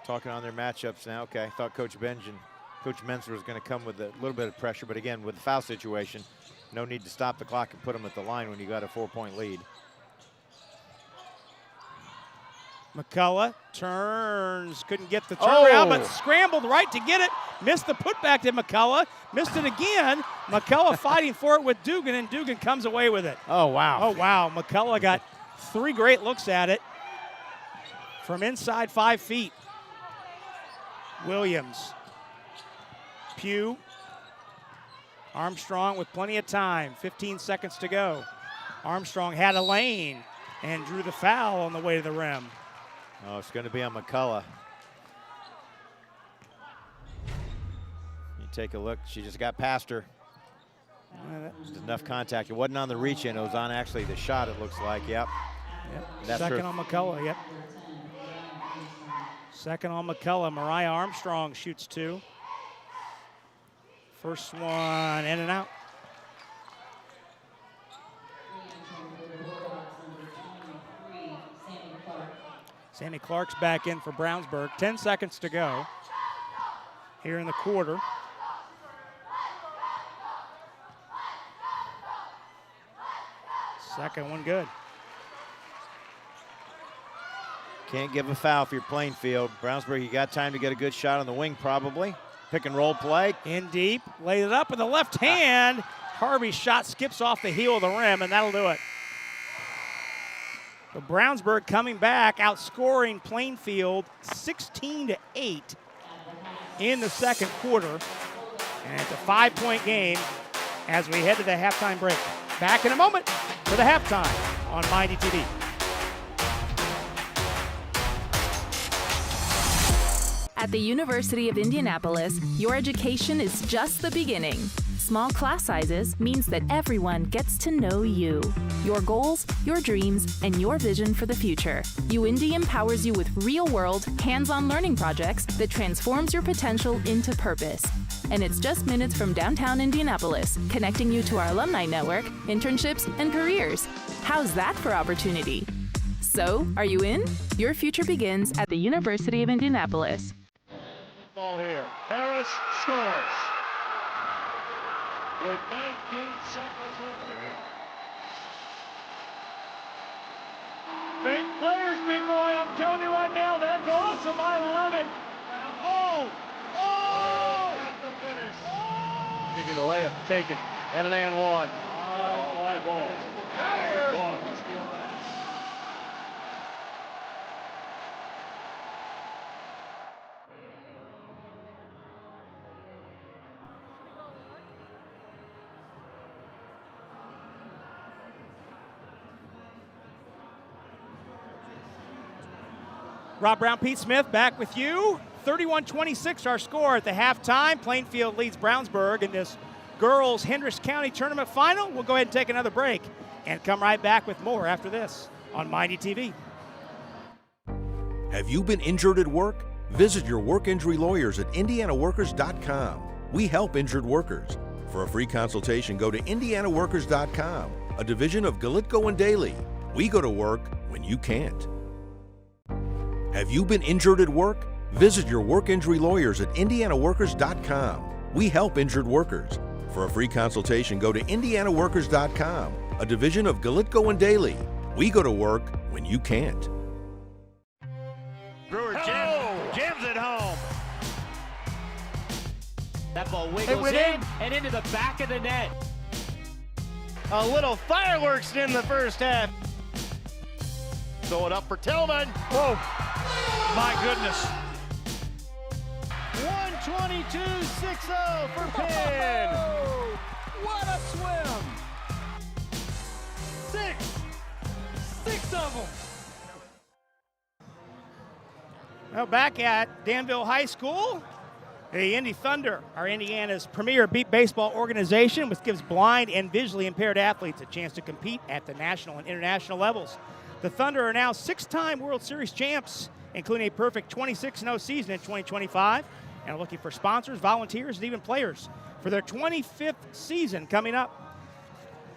Talking on their matchups now. Okay, I thought Coach Menzer was going to come with a little bit of pressure, but again, with the foul situation, no need to stop the clock and put them at the line when you got a 4-point lead. McCullough turns, couldn't get the turnaround, but scrambled right to get it. Missed the putback to McCullough, missed it again. McCullough fighting for it with Dugan, and Dugan comes away with it. Oh, wow. Oh, wow. McCullough got 3 great looks at it from inside 5 feet. Williams. Pugh. Armstrong with plenty of time. 15 seconds to go. Armstrong had a lane and drew the foul on the way to the rim. Oh, it's going to be on McCullough. You take a look. She just got past her. Just enough contact. It wasn't on the reach-in. It was on actually the shot, it looks like. Yep. That's second on McCullough, yep. Second on McCullough. Mariah Armstrong shoots 2. First one in and out. Sammy Clark's back in for Brownsburg. 10 seconds to go here in the quarter. Second one good. Can't give a foul if you're Plainfield. Brownsburg, you got time to get a good shot on the wing probably. Pick and roll play. In deep, laid it up with the left hand. Harvey's shot skips off the heel of the rim, and that'll do it. So Brownsburg coming back, outscoring Plainfield 16-8 in the second quarter. And it's a 5-point game as we head to the halftime break. Back in a moment. for the halftime on Mighty TV. At the University of Indianapolis, your education is just the beginning. Small class sizes means that everyone gets to know you, your goals, your dreams, and your vision for the future. UIndy empowers you with real-world, hands-on learning projects that transforms your potential into purpose. And it's just minutes from downtown Indianapolis, connecting you to our alumni network, internships, and careers. How's that for opportunity? So, are you in? Your future begins at the University of Indianapolis. Ball here. Harris scores. With 19 seconds remaining. Big players, big boy. I'm telling you right now, that's awesome. I love it. Oh! Oh! That's the finish. Oh! Taking the layup, taken. And an and one. High ball. Rob Brown, Pete Smith back with you. 31-26 our score at the halftime. Plainfield leads Brownsburg in this girls Hendricks County Tournament final. We'll go ahead and take another break and come right back with more after this on Mighty TV. Have you been injured at work? Visit your work injury lawyers at indianaworkers.com. We help injured workers. For a free consultation, go to indianaworkers.com, a division of Galitko and Daly. We go to work when you can't. Have you been injured at work? Visit your work injury lawyers at indianaworkers.com. We help injured workers. For a free consultation, go to indianaworkers.com, a division of Galitko and Daly. We go to work when you can't. Brewer jams it home. That ball wiggles in and into the back of the net. A little fireworks in the first half. Throw it up for Tillman. Whoa. My goodness. 122.60 for Penn. What a swim! Six of them. Well, back at Danville High School, the Indy Thunder are Indiana's premier baseball organization, which gives blind and visually impaired athletes a chance to compete at the national and international levels. The Thunder are now 6-time World Series champs, including a perfect 26-0 season in 2025, and are looking for sponsors, volunteers, and even players for their 25th season coming up.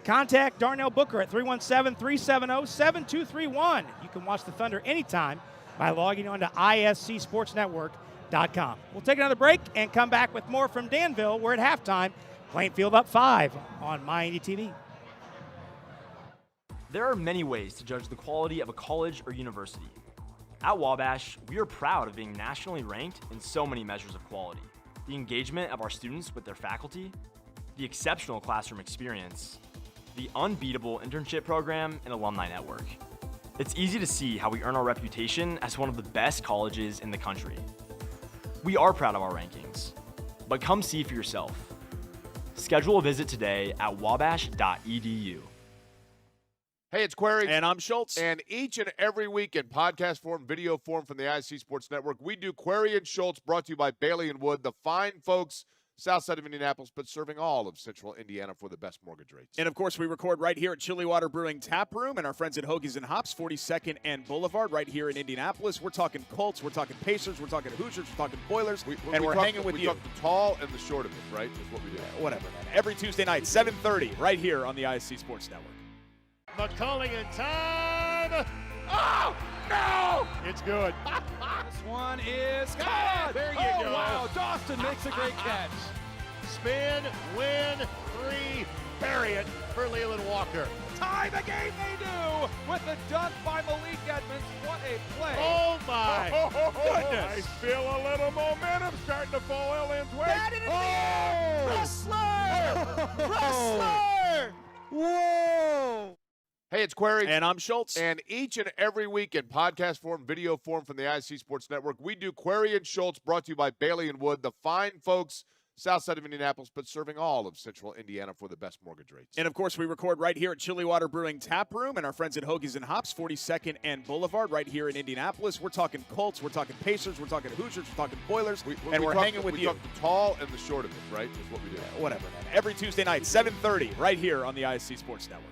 Contact Darnell Booker at 317-370-7231. You can watch the Thunder anytime by logging on to iscsportsnetwork.com. We'll take another break and come back with more from Danville. We're at halftime. Plainfield up 5 on Mighty TV. There are many ways to judge the quality of a college or university. At Wabash, we are proud of being nationally ranked in so many measures of quality. The engagement of our students with their faculty, the exceptional classroom experience, the unbeatable internship program and alumni network. It's easy to see how we earn our reputation as one of the best colleges in the country. We are proud of our rankings, but come see for yourself. Schedule a visit today at wabash.edu. Hey, it's Query. And I'm Schultz. And each and every week in podcast form, video form from the IC Sports Network, we do Query and Schultz, brought to you by Bailey and Wood, the fine folks south side of Indianapolis, but serving all of central Indiana for the best mortgage rates. And, of course, we record right here at Chilly Water Brewing Tap Room and our friends at Hoagies and Hops, 42nd and Boulevard, right here in Indianapolis. We're talking Colts, we're talking Pacers, we're talking Hoosiers, we're talking Boilers, and we're hanging with you. We talk the tall and the short of it, right, is what we do. Whatever, man. Every Tuesday night, 7:30, right here on the ISC Sports Network. McCulling in time. Oh, no! It's good. This one is caught. There you go. Wow, Dawson makes a great catch. Spin, win, 3, bury it for Leland Walker. Tie the game they do with the dunk by Malik Edmonds. What a play. Oh, my goodness. I feel a little momentum starting to fall Lynn's way. That is Wrestler! Wrestler! Whoa! Hey, it's Query. And I'm Schultz. And each and every week in podcast form, video form from the IC Sports Network, we do Query and Schultz, brought to you by Bailey and Wood, the fine folks south side of Indianapolis, but serving all of central Indiana for the best mortgage rates. And, of course, we record right here at Chilly Water Brewing Tap Room and our friends at Hoagies and Hops, 42nd and Boulevard, right here in Indianapolis. We're talking Colts, we're talking Pacers, we're talking Hoosiers, we're talking Boilers, and we're hanging with you. We talk the tall and the short of it, right, is what we do. Yeah, whatever, man. Every Tuesday night, 7:30, right here on the ISC Sports Network.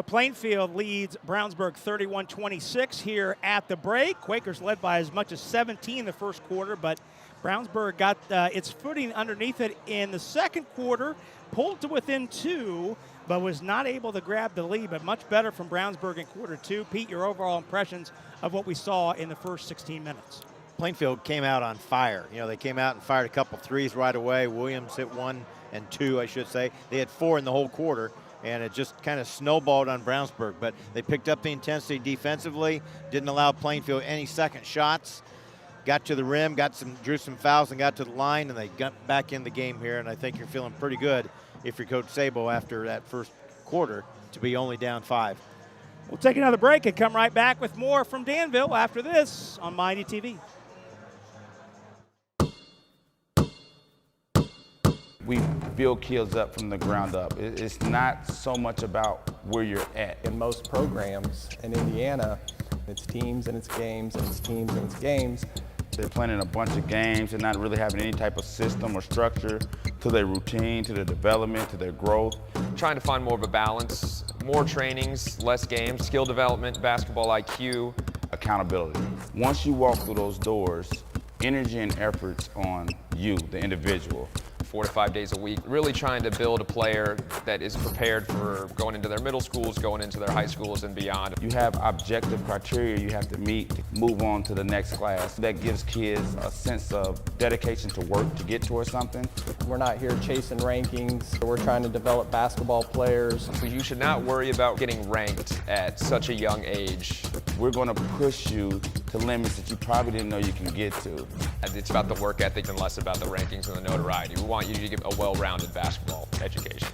Plainfield leads Brownsburg 31-26 here at the break. Quakers led by as much as 17 in the first quarter, but Brownsburg got its footing underneath it in the second quarter, pulled to within 2, but was not able to grab the lead, but much better from Brownsburg in quarter 2. Pete, your overall impressions of what we saw in the first 16 minutes? Plainfield came out on fire. You know, they came out and fired a couple threes right away. Williams hit 1 and 2, I should say. They had 4 in the whole quarter, and it just kind of snowballed on Brownsburg. But they picked up the intensity defensively, didn't allow Plainfield any second shots. Got to the rim, drew some fouls, and got to the line, and they got back in the game here. And I think you're feeling pretty good if you're Coach Sabo after that first quarter to be only down 5. We'll take another break and come right back with more from Danville after this on Mighty TV. We build kids up from the ground up. It's not so much about where you're at. In most programs in Indiana, it's teams and it's games and it's teams and it's games. They're playing in a bunch of games and not really having any type of system or structure to their routine, to their development, to their growth. Trying to find more of a balance, more trainings, less games, skill development, basketball IQ. Accountability. Once you walk through those doors, energy and effort's on you, the individual. 4 to 5 days a week, really trying to build a player that is prepared for going into their middle schools, going into their high schools and beyond. You have objective criteria you have to meet to move on to the next class. That gives kids a sense of dedication to work to get towards something. We're not here chasing rankings. We're trying to develop basketball players. So you should not worry about getting ranked at such a young age. We're going to push you to limits that you probably didn't know you can get to. It's about the work ethic and less about the rankings and the notoriety. We want you to get a well-rounded basketball education.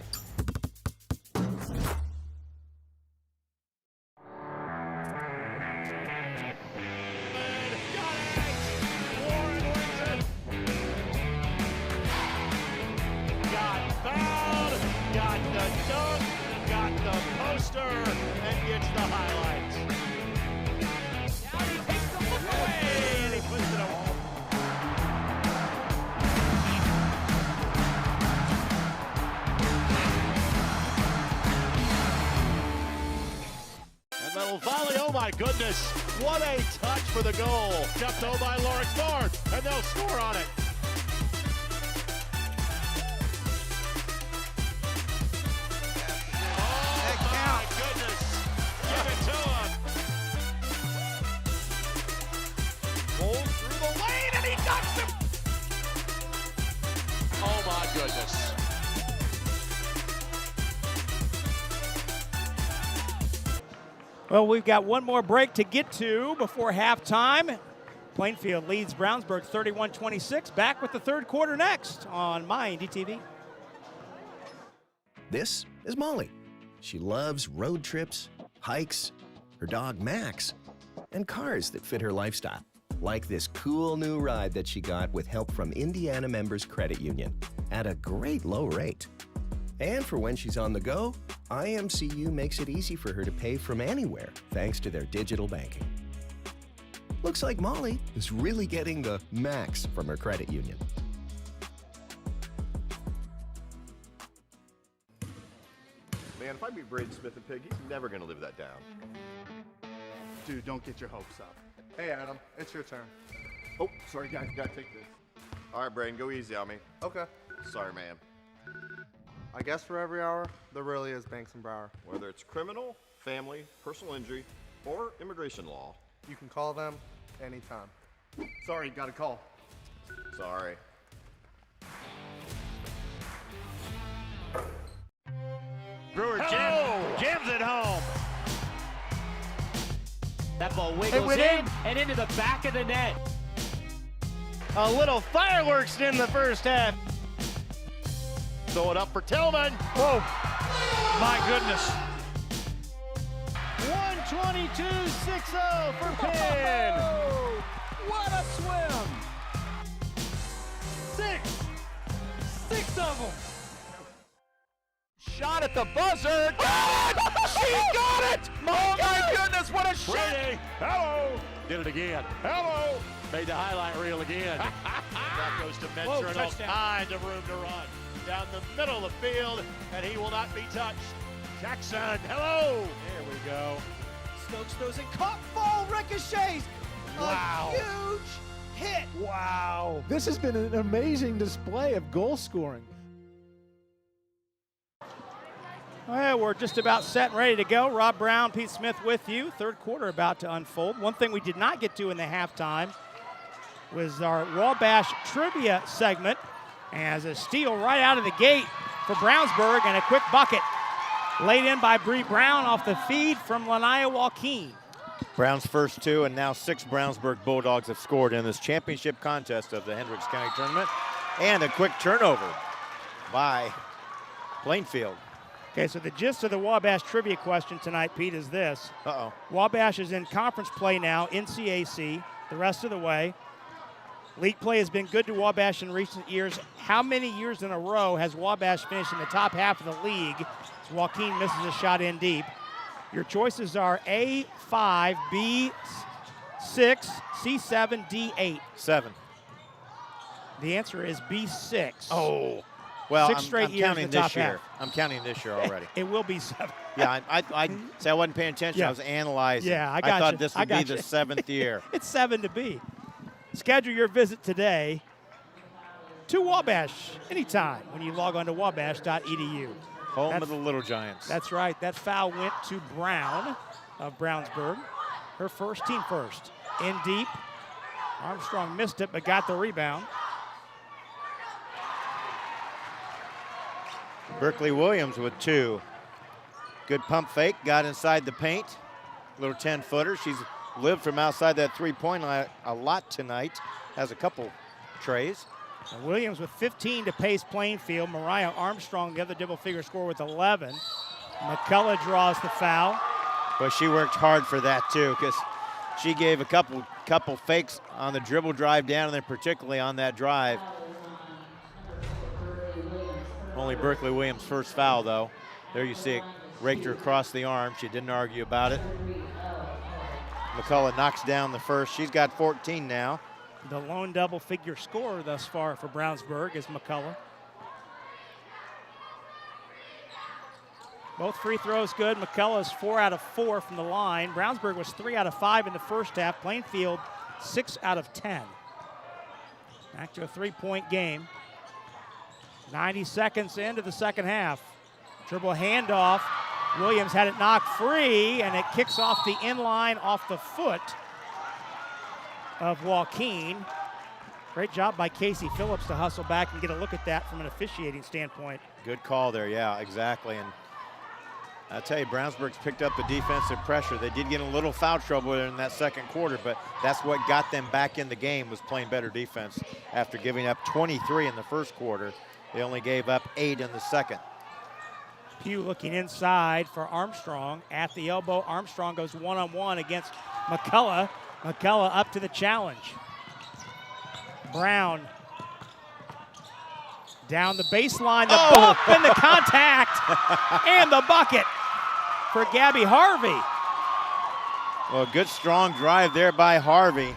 Got fouled, got the dunk, got the poster, and gets the highlights. Now he takes the look away, and he puts it away. And little volley, oh my goodness, what a touch for the goal. Jumped over by Lawrence North, and they'll score on it. Oh my goodness. Well, we've got one more break to get to before halftime. Plainfield leads Brownsburg 31-26. Back with the third quarter next on MyNDTV. This is Molly. She loves road trips, hikes, her dog Max, and cars that fit her lifestyle. Like this cool new ride that she got with help from Indiana Members Credit Union at a great low rate. And for when she's on the go, IMCU makes it easy for her to pay from anywhere thanks to their digital banking. Looks like Molly is really getting the max from her credit union. Man, if I meet Braden Smith and Pig, he's never going to live that down. Dude, don't get your hopes up. Hey, Adam, it's your turn. Oh, sorry, guys, gotta take this. All right, Braden, go easy on me. Okay. Sorry, man. I guess for every hour, there really is Banks and Brower. Whether it's criminal, family, personal injury, or immigration law. You can call them anytime. Sorry, got a call. Sorry. Brewer jams it home. That ball wiggles in and into the back of the net. A little fireworks in the first half. Throw it up for Tillman. Whoa, my goodness. 122-60 for Penn. What a swim. 6, 6 of them. Shot at the buzzer. Got it! She got it! Oh my goodness, what a shot! Hello. Did it again. Hello. Made the highlight reel again. That goes to Menzer and all kinds of room to run. Down the middle of the field, and he will not be touched. Jackson, hello. There we go. Stokes throws it, caught, ball ricochets. Wow. A huge hit. Wow. This has been an amazing display of goal scoring. Well, we're just about set and ready to go. Rob Brown, Pete Smith with you. Third quarter about to unfold. One thing we did not get to in the halftime was our Wabash trivia segment. As a steal right out of the gate for Brownsburg and a quick bucket laid in by Bree Brown off the feed from Lanaya Joaquin. Brown's first 2, and now 6 Brownsburg Bulldogs have scored in this championship contest of the Hendricks County Tournament. And a quick turnover by Plainfield. Okay, so the gist of the Wabash trivia question tonight, Pete, is this. Wabash is in conference play now in CAC the rest of the way. League play has been good to Wabash in recent years. How many years in a row has Wabash finished in the top half of the league? As Joaquin misses a shot in deep. Your choices are A5, B6, C7, D8. 7. The answer is B6. Oh. Well, 6 straight I'm years counting in the top this year. half. I'm counting this year already. It will be 7. Yeah, I say I wasn't paying attention. Yeah. I was analyzing. Yeah, I I got thought you. this I would be got the you. 7th year. It's 7 to B. Schedule your visit today to Wabash anytime when you log on to wabash.edu. Home of the Little Giants. That's right. That foul went to Brown of Brownsburg. Her first, team first. In deep. Armstrong missed it but got the rebound. Berkeley Williams with 2. Good pump fake, got inside the paint. Little 10-footer. She's lived from outside that three-point line a lot tonight. Has a couple trays. And Williams with 15 to pace Plainfield. Mariah Armstrong, the other double-figure scorer, with 11. McCullough draws the foul. But she worked hard for that too, because she gave a couple fakes on the dribble drive down, and then particularly on that drive. Only Berkeley Williams' first foul, though. There you see it, raked her across the arm. She didn't argue about it. McCullough knocks down the first. She's got 14 now. The lone double-figure scorer thus far for Brownsburg is McCullough. Both free throws good. McCullough's 4 out of 4 from the line. Brownsburg was 3 out of 5 in the first half. Plainfield 6 out of 10. Back to a three-point game. 90 seconds into the second half. Dribble handoff. Williams had it knocked free, and it kicks off the inline off the foot of Joaquin. Great job by Casey Phillips to hustle back and get a look at that from an officiating standpoint. Good call there, yeah, exactly. And I'll tell you, Brownsburg's picked up the defensive pressure. They did get in a little foul trouble in that second quarter, but that's what got them back in the game, was playing better defense. After giving up 23 in the first quarter, they only gave up 8 in the second. Pugh looking inside for Armstrong. At the elbow, Armstrong goes one-on-one against McCullough. McCullough up to the challenge. Brown down the baseline, the bump and the contact, and the bucket for Gabby Harvey. Well, good strong drive there by Harvey.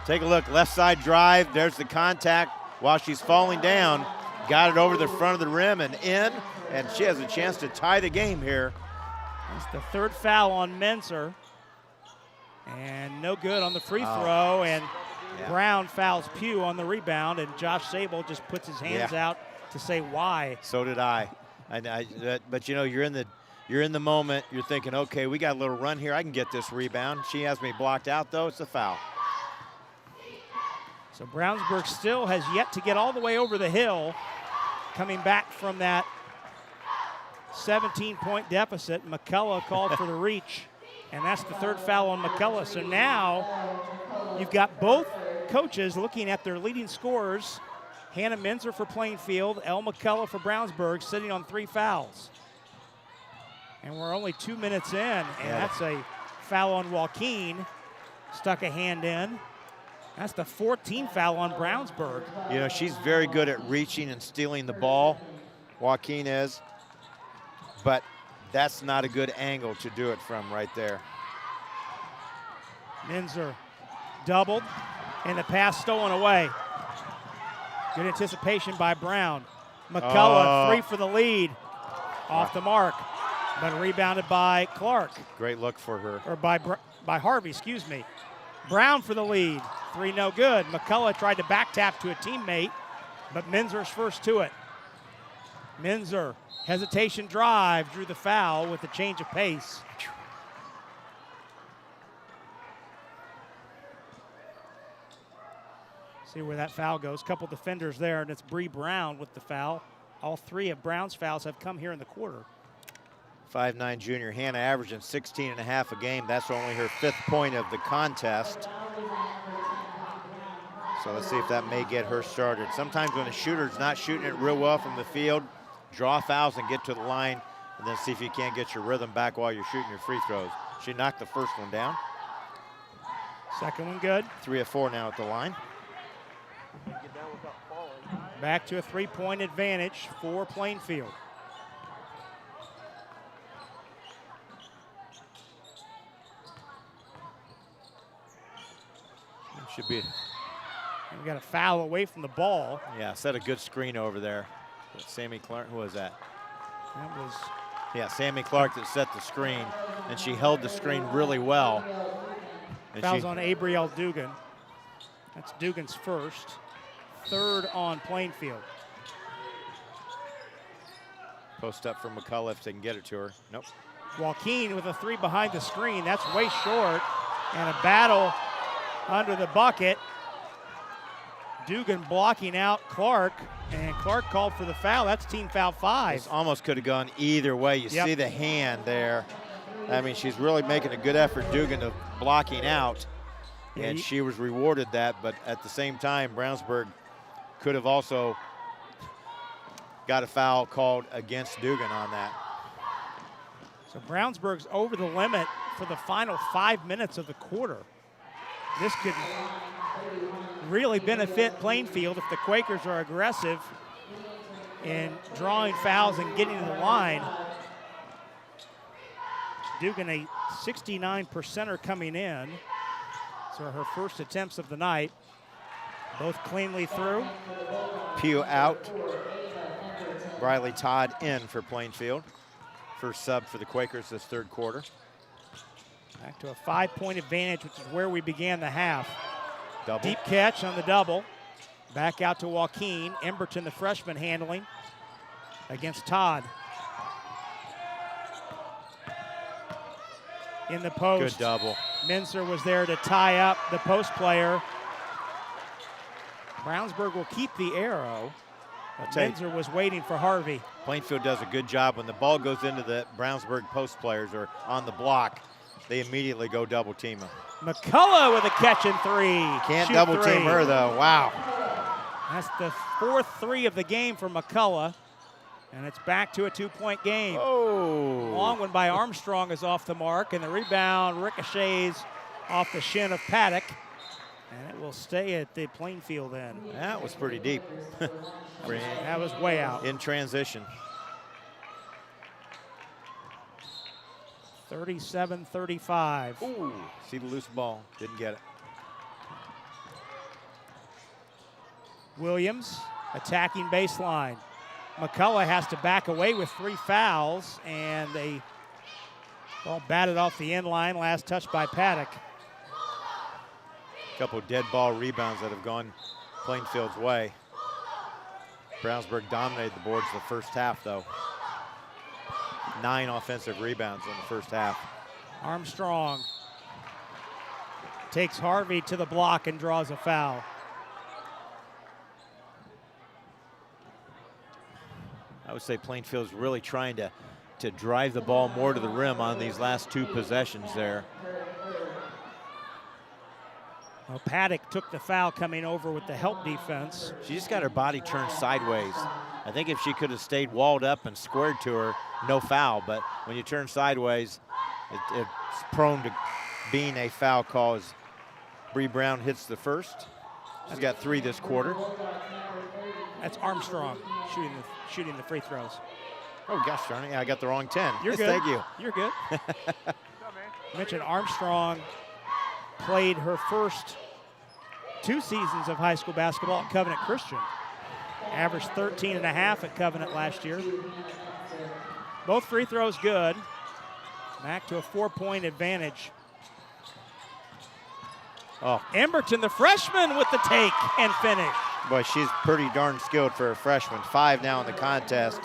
Take a look, left side drive. There's the contact while she's falling down. Got it over the front of the rim and in, and she has a chance to tie the game here. That's the third foul on Menzer. And no good on the free throw, and Brown fouls Pugh on the rebound, and Josh Sable just puts his hands out to say why. So did I. But you know, you're in the moment. You're thinking, okay, we got a little run here. I can get this rebound. She has me blocked out, though. It's a foul. So Brownsburg still has yet to get all the way over the hill, coming back from that 17-point deficit. McCullough called for the reach, and that's the third foul on McCullough. So now you've got both coaches looking at their leading scorers. Hannah Menzer for Plainfield, Elle McCullough for Brownsburg, sitting on 3 fouls. And we're only 2 minutes in, and that's a foul on Joaquin. Stuck a hand in. That's the 14th foul on Brownsburg. You know, she's very good at reaching and stealing the ball, Joaquin is, but that's not a good angle to do it from right there. Minzer doubled, and the pass stolen away. Good anticipation by Brown. McCullough, 3 for the lead. Off the mark, but rebounded by Clark. Great look for her. Or by Harvey, excuse me. Brown for the lead. 3 no good. McCullough tried to back tap to a teammate, but Minzer's first to it. Minzer, hesitation drive, drew the foul with a change of pace. See where that foul goes. Couple defenders there, and it's Bree Brown with the foul. All 3 of Brown's fouls have come here in the quarter. 5'9" junior Hannah averaging 16.5 a game. That's only her 5th point of the contest. So let's see if that may get her started. Sometimes when a shooter's not shooting it real well from the field, draw fouls and get to the line, and then see if you can't get your rhythm back while you're shooting your free throws. She knocked the first one down. Second one good. 3 of 4 now at the line. Back to a 3-point advantage for Plainfield. Should be. We got a foul away from the ball. Yeah, set a good screen over there. Sammy Clark, who was that? That was. Yeah, Sammy Clark that set the screen, and she held the screen really well. And fouls on Abrielle Dugan. That's Dugan's first. 3rd on Plainfield. Post up for McCullough if they can get it to her. Nope. Joaquin with a 3 behind the screen. That's way short. And a battle under the bucket. Dugan blocking out Clark, and Clark called for the foul. That's team foul 5. This almost could have gone either way. You see the hand there. I mean, she's really making a good effort, Dugan, of blocking out, and she was rewarded that, but at the same time, Brownsburg could have also got a foul called against Dugan on that. So Brownsburg's over the limit for the final 5 minutes of the quarter. This could really benefit Plainfield if the Quakers are aggressive in drawing fouls and getting to the line. Dugan, a 69%er coming in. So her first attempts of the night, both cleanly through. Pugh out. Briley Todd in for Plainfield. First sub for the Quakers this 3rd quarter. Back to a 5-point advantage, which is where we began the half. Double. Deep catch on the double. Back out to Joaquin. Emberton, the freshman, handling against Todd. In the post. Good double. Minzer was there to tie up the post player. Brownsburg will keep the arrow. Minzer was waiting for Harvey. Plainfield does a good job. When the ball goes into the Brownsburg post players or on the block, they immediately go double team them. McCullough with a catch and 3. Can't double team her though, wow. That's the 4th 3 of the game for McCullough. And it's back to a 2-point game. Oh. Long one by Armstrong is off the mark, and the rebound ricochets off the shin of Paddock. And it will stay at the Plainfield end. That was pretty deep. That was way out. In transition. 37-35. Ooh, see the loose ball, didn't get it. Williams attacking baseline. McCullough has to back away with 3 fouls, and they ball batted off the end line, last touch by Paddock. A couple dead ball rebounds that have gone Plainfield's way. Brownsburg dominated the boards the first half though. 9 offensive rebounds in the first half. Armstrong takes Harvey to the block and draws a foul. I would say Plainfield's really trying to drive the ball more to the rim on these last 2 possessions there. Well, Paddock took the foul coming over with the help defense. She just got her body turned sideways. I think if she could have stayed walled up and squared to her, no foul. But when you turn sideways, it's prone to being a foul cause Bree Brown hits the first. She's got 3 this quarter. That's Armstrong shooting the free throws. Oh, gosh darn it. Yeah, I got the wrong 10. You're Yes, good. Thank you. You're good. Mentioned Armstrong played her first 2 seasons of high school basketball at Covenant Christian. Averaged 13 and a half at Covenant last year. Both free throws good. Back to a 4-point advantage. Oh, Emberton, the freshman, with the take and finish. boy, she's pretty darn skilled for a freshman. 5 now in the contest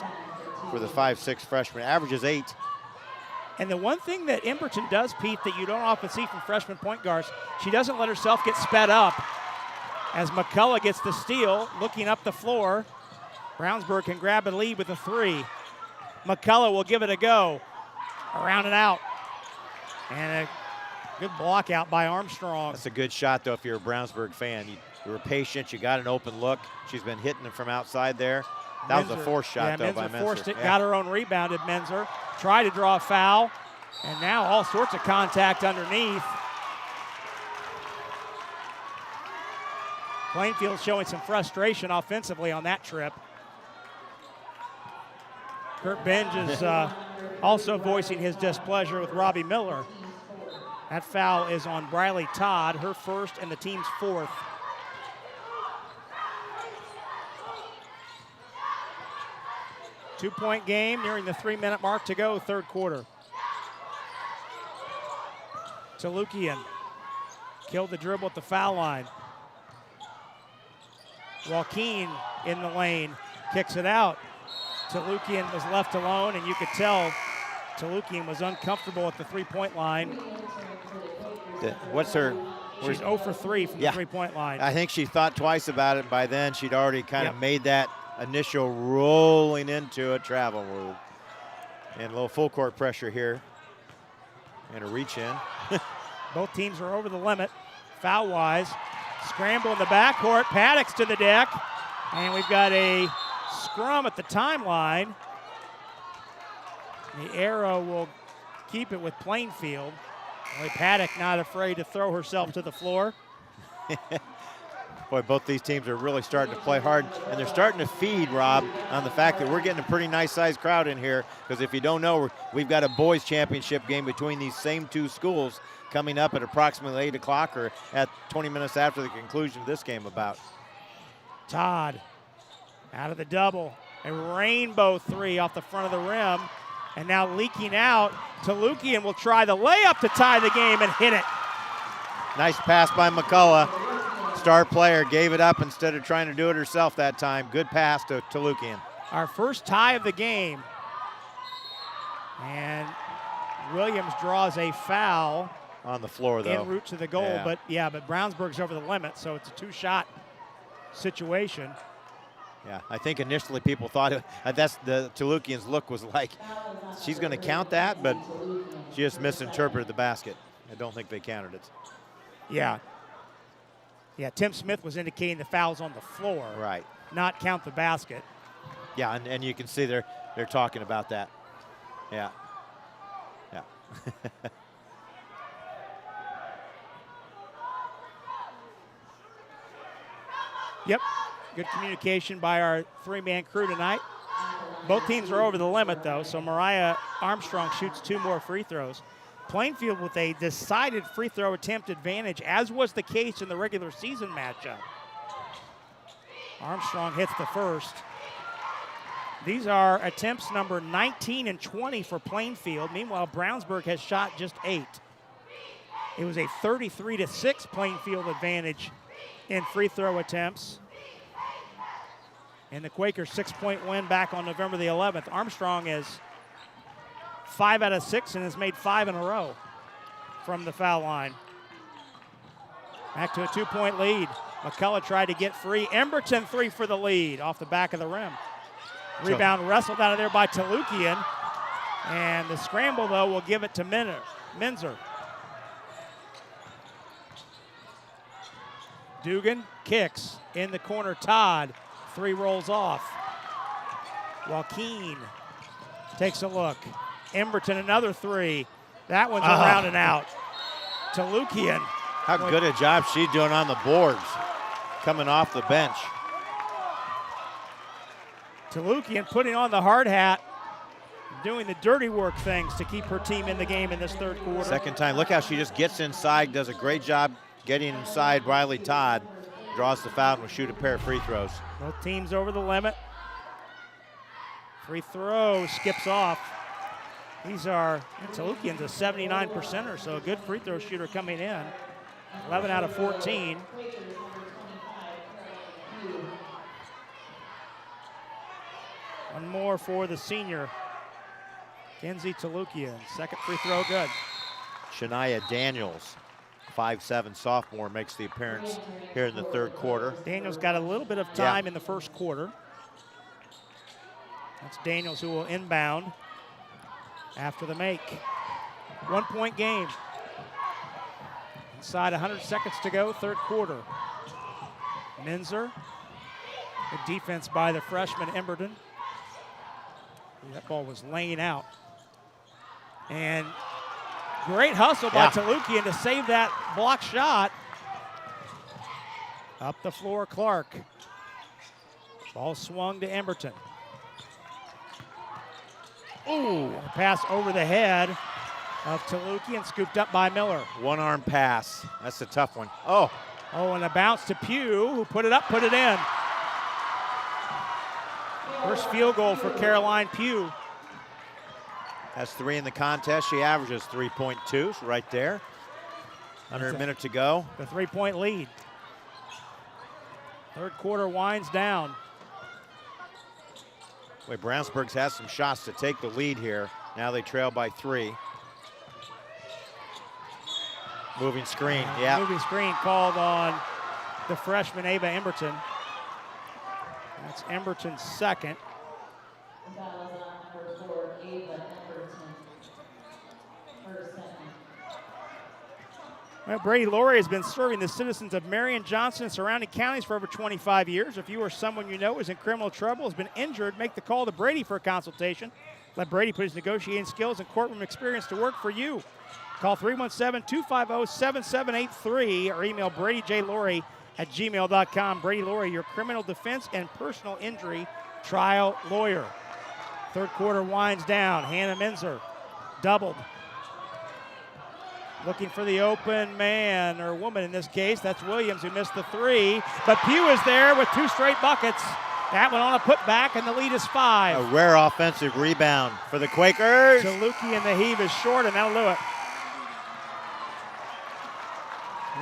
for the 5'6" freshman. Averages 8. And the one thing that Emberton does, Pete, that you don't often see from freshman point guards, she doesn't let herself get sped up. As McCullough gets the steal, looking up the floor, Brownsburg can grab a lead with a 3. McCullough will give it a go. Around and out. And a good block out by Armstrong. That's a good shot, though, if you're a Brownsburg fan. You were patient. You got an open look. She's been hitting them from outside there. That was a forced shot, though, by Menzer. Forced it, got her own rebound at Menzer. Tried to draw a foul. And now all sorts of contact underneath. Plainfield showing some frustration offensively on that trip. Kurt Benj is also voicing his displeasure with Robbie Miller. That foul is on Briley Todd, her first and the team's 4th. Two-point game, nearing the 3-minute mark to go, third quarter. Talukian killed the dribble at the foul line. Joaquin in the lane, kicks it out. Talukian was left alone, and you could tell Talukian was uncomfortable at the 3-point line. What's her? She's 0 for 3 from the 3-point line. I think she thought twice about it. By then, she'd already kind of made that initial rolling into a travel move. And a little full court pressure here. And a reach in. Both teams are over the limit, foul-wise. Scramble in the backcourt, Paddocks to the deck. And we've got a scrum at the timeline. The arrow will keep it with Plainfield. Boy, Paddock not afraid to throw herself to the floor. Boy, both these teams are really starting to play hard, and they're starting to feed, Rob, on the fact that we're getting a pretty nice-sized crowd in here, because if you don't know, we've got a boys' championship game between these same 2 schools coming up at approximately 8 o'clock or at 20 minutes after the conclusion of this game about. Todd out of the double. A rainbow 3 off the front of the rim. And now leaking out, Talukian will try the layup to tie the game and hit it. Nice pass by McCullough. Star player gave it up instead of trying to do it herself that time. Good pass to Talukian. Our first tie of the game. And Williams draws a foul. On the floor, though. En route to the goal, but Brownsburg's over the limit, so it's a 2-shot situation. Yeah, I think initially people thought that's the Talukian's look was like, she's going to count that, but she just misinterpreted the basket. I don't think they counted it. Yeah. Yeah, Tim Smith was indicating the foul's on the floor. Right. Not count the basket. Yeah, and you can see they're talking about that. Yeah. Yeah. Yep. Good communication by our 3-man crew tonight. Both teams are over the limit, though, so Mariah Armstrong shoots 2 more free throws. Plainfield with a decided free throw attempt advantage, as was the case in the regular season matchup. Armstrong hits the first. These are attempts number 19 and 20 for Plainfield. Meanwhile, Brownsburg has shot just 8. It was a 33-6 Plainfield advantage in free throw attempts. And the Quakers' 6-point win back on November the 11th. Armstrong is 5 out of 6 and has made 5 in a row from the foul line. Back to a 2-point lead. McCullough tried to get free. Emberton 3 for the lead off the back of the rim. Rebound wrestled out of there by Talukian. And the scramble, though, will give it to Menzer. Dugan kicks in the corner. Todd, 3 rolls off. Joaquin takes a look. Emberton, another 3. That one's around and out. Talukian How good a job she's doing on the boards, coming off the bench. Talukian putting on the hard hat, doing the dirty work things to keep her team in the game in this third quarter. Second time, look how she just gets inside, does a great job getting inside Riley Todd, draws the foul and will shoot a pair of free throws. Both teams over the limit. Free throw skips off. These are, Talukian's a 79%er, so a good free throw shooter coming in. 11 out of 14. One more for the senior, Kenzie Talukian. Second free throw good. Shania Daniels, 5'7" sophomore, makes the appearance here in the third quarter. Daniels got a little bit of time in the first quarter. That's Daniels who will inbound after the make. 1 point game. Inside 100 seconds to go, third quarter. Minzer. Good defense by the freshman Emberton. That ball was laying out. And great hustle by Talukian to save that block shot. Up the floor, Clark. Ball swung to Emberton. Ooh, pass over the head of Talukian, scooped up by Miller. One arm pass, that's a tough one. Oh, and a bounce to Pugh, who put it up, put it in. First field goal for Caroline Pugh. Has 3 in the contest. She averages 3.2 right there. Under a minute to go. The 3-point lead. Third quarter winds down. Wait, Brownsburg's has some shots to take the lead here. Now they trail by 3. Moving screen, Moving screen called on the freshman Ava Emberton. That's Emberton's second. Well, Brady Laurie has been serving the citizens of Marion, Johnson, and surrounding counties for over 25 years. If you or someone you know is in criminal trouble, has been injured, make the call to Brady for a consultation. Let Brady put his negotiating skills and courtroom experience to work for you. Call 317-250-7783 or email BradyJLaurie@gmail.com. Brady Laurie, your criminal defense and personal injury trial lawyer. Third quarter winds down. Hannah Minzer doubled. Looking for the open man, or woman in this case. That's Williams, who missed the 3. But Pugh is there with 2 straight buckets. That one on a putback, and the lead is 5. A rare offensive rebound for the Quakers. Talukian, the heave is short, and that'll do it.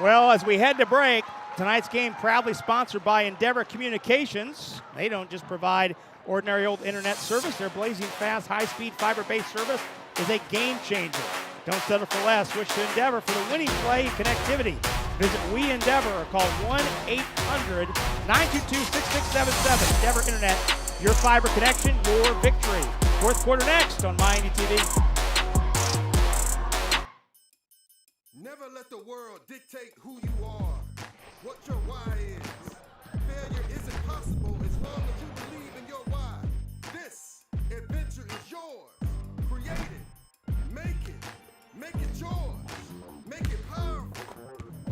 Well, as we head to break, tonight's game proudly sponsored by Endeavor Communications. They don't just provide ordinary old internet service. Their blazing fast, high-speed, fiber-based service is a game changer. Don't settle for less. Switch to Endeavor for the winning play and connectivity. Visit We Endeavor or call 1-800-922-6677. Endeavor Internet, your fiber connection, your victory. Fourth quarter next on Miami TV. Never let the world dictate who you are, what your why is. Failure isn't possible as long as you believe in your why. This adventure is yours. Create it. Make it. Make it yours. Make it powerful.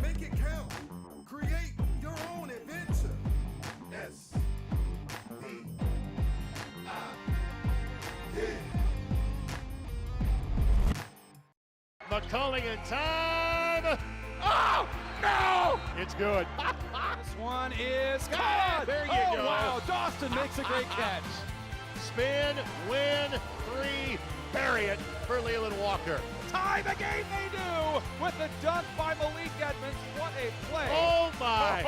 Make it count. Create your own adventure. S-E-I-D. McCulling in time. Oh, no! It's good. This one is God! There you go. Wow, Dawson makes a great catch. Spin, win, 3, bury it for Leland Walker. Tie the game they do with the dunk by Malik Edmonds. What a play. Oh, my